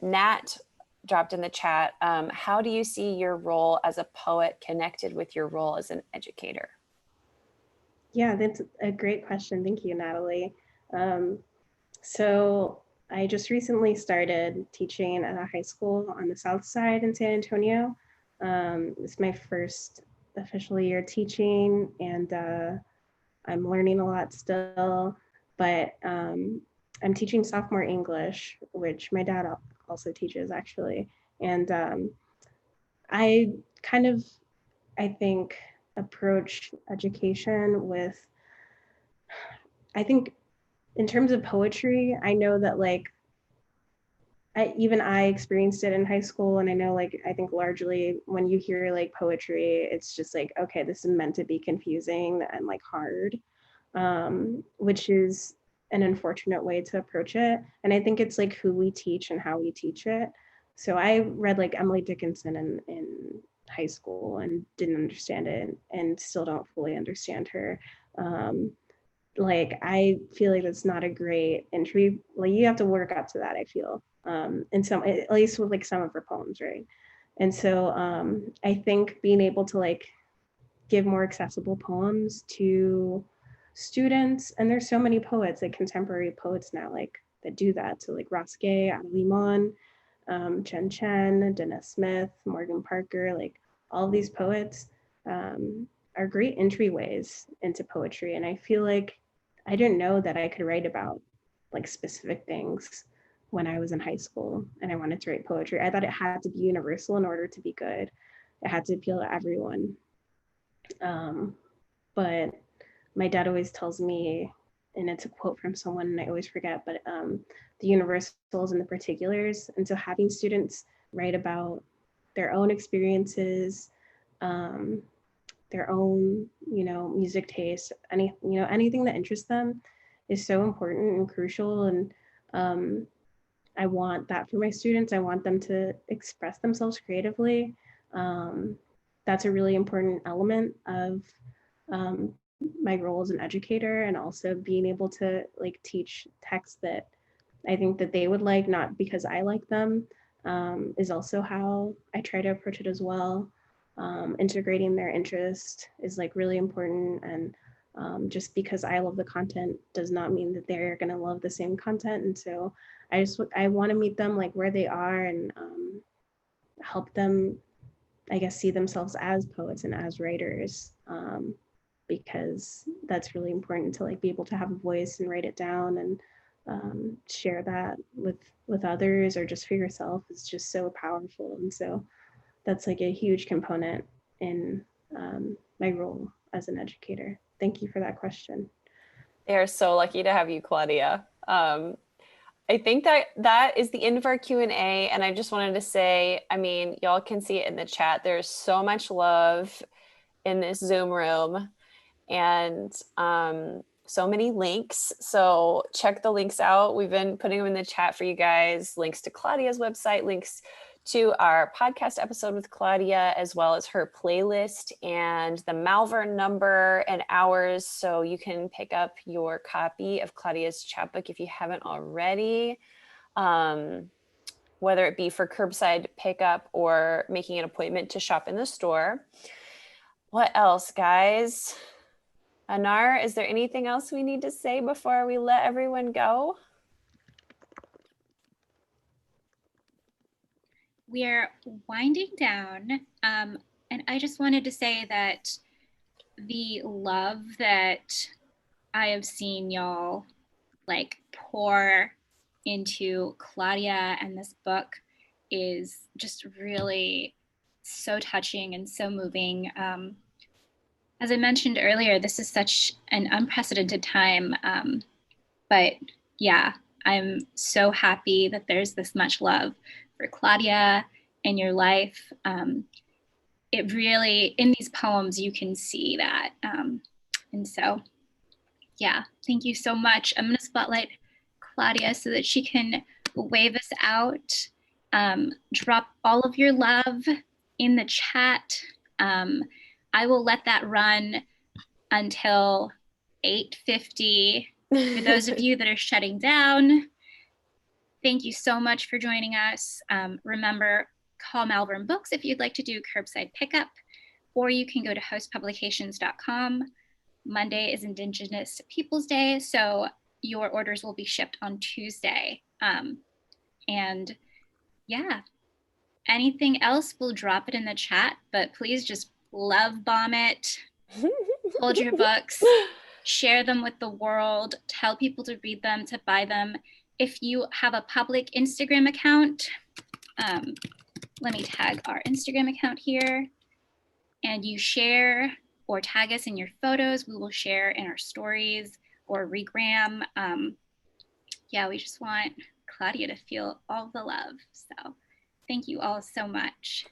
Nat dropped in the chat, how do you see your role as a poet connected with your role as an educator? Yeah, that's a great question. Thank you, Natalie. So I just recently started teaching at a high school on the South Side in San Antonio. It's my first official year teaching, and I'm learning a lot still, but I'm teaching sophomore English, which my dad also teaches actually. And I kind of, I think, approach education with, I think in terms of poetry, I know that like, I experienced it in high school, and I know like, I think largely when you hear like poetry, it's just like, okay, this is meant to be confusing and like hard, which is an unfortunate way to approach it. And I think it's like who we teach and how we teach it. So I read like Emily Dickinson in high school and didn't understand it, and still don't fully understand her. Like I feel like that's not a great entry. Like you have to work up to that, I feel. In some, at least with like some of her poems, right? And so I think being able to like give more accessible poems to students, and there's so many poets, like contemporary poets now, like that do that. So like Vasquez, Limon, Chen Chen, Dennis Smith, Morgan Parker, like all of these poets are great entryways into poetry. And I feel like I didn't know that I could write about like specific things when I was in high school and I wanted to write poetry. I thought it had to be universal in order to be good. It had to appeal to everyone. but my dad always tells me, and it's a quote from someone and I always forget, but the universals and the particulars. And so having students write about their own experiences, their own, music taste, anything that interests them is so important and crucial. And I want that for my students. I want them to express themselves creatively. That's a really important element of my role as an educator, and also being able to teach texts that I think that they would like, not because I like them, is also how I try to approach it as well. Integrating their interest is really important, and just because I love the content does not mean that they're going to love the same content. And so I want to meet them where they are, and help them, I guess, see themselves as poets and as writers, because that's really important to be able to have a voice and write it down, and share that with others, or just for yourself. It's just so powerful. And so that's a huge component in my role as an educator. Thank you for that question. They are so lucky to have you, Claudia. I think that is the end of our Q&A. And I just wanted to say, I mean, y'all can see it in the chat. There's so much love in this Zoom room, and so many links. So check the links out. We've been putting them in the chat for you guys. Links to Claudia's website, links to our podcast episode with Claudia, as well as her playlist and the Malvern number and hours. So you can pick up your copy of Claudia's chapbook if you haven't already, whether it be for curbside pickup or making an appointment to shop in the store. What else, guys? Anar, is there anything else we need to say before we let everyone go? We are winding down, and I just wanted to say that the love that I have seen y'all pour into Claudia and this book is just really so touching and so moving. As I mentioned earlier, this is such an unprecedented time, but yeah, I'm so happy that there's this much love for Claudia in your life. It really, in these poems, you can see that. And so, yeah, thank you so much. I'm gonna spotlight Claudia so that she can wave us out. Drop all of your love in the chat. I will let that run until 8:50. For those of you that are shutting down, thank you so much for joining us. Remember, call Malvern Books if you'd like to do curbside pickup, or you can go to hostpublications.com. Monday is Indigenous Peoples Day, so your orders will be shipped on Tuesday. And yeah, anything else, we'll drop it in the chat, but please just love bomb it. Hold your books, share them with the world, tell people to read them, to buy them. If you have a public Instagram account, let me tag our Instagram account here, and you share or tag us in your photos, we will share in our stories or regram. Yeah, we just want Claudia to feel all the love. So thank you all so much.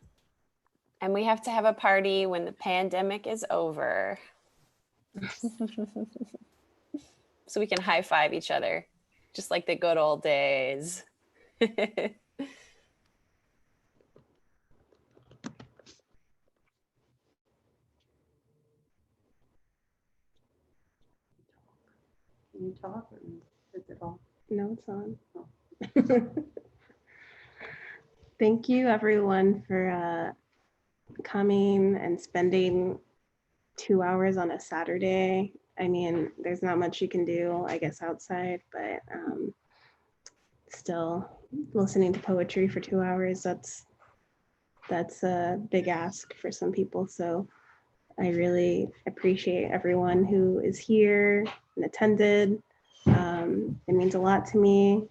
And we have to have a party when the pandemic is over. So we can high five each other, just like the good old days. Can you talk, or is it all? No, it's on. Oh. Thank you, everyone, for coming and spending 2 hours on a Saturday. I mean, there's not much you can do, I guess, outside, but still listening to poetry for 2 hours, that's a big ask for some people. So I really appreciate everyone who is here and attended. It means a lot to me.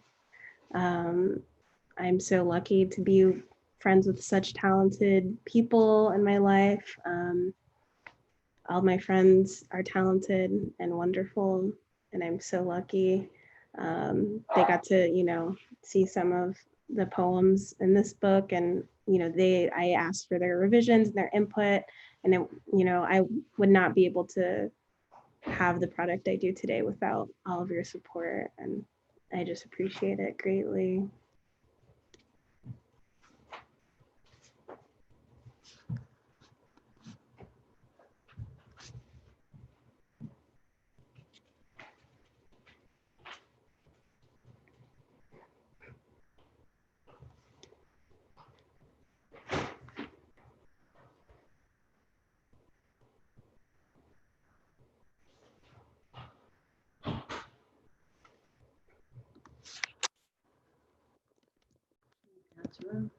I'm so lucky to be friends with such talented people in my life. all my friends are talented and wonderful, and I'm so lucky. They got to, you know, see some of the poems in this book, and you know, I asked for their revisions and their input, and it, you know, I would not be able to have the product I do today without all of your support, and I just appreciate it greatly. That's right.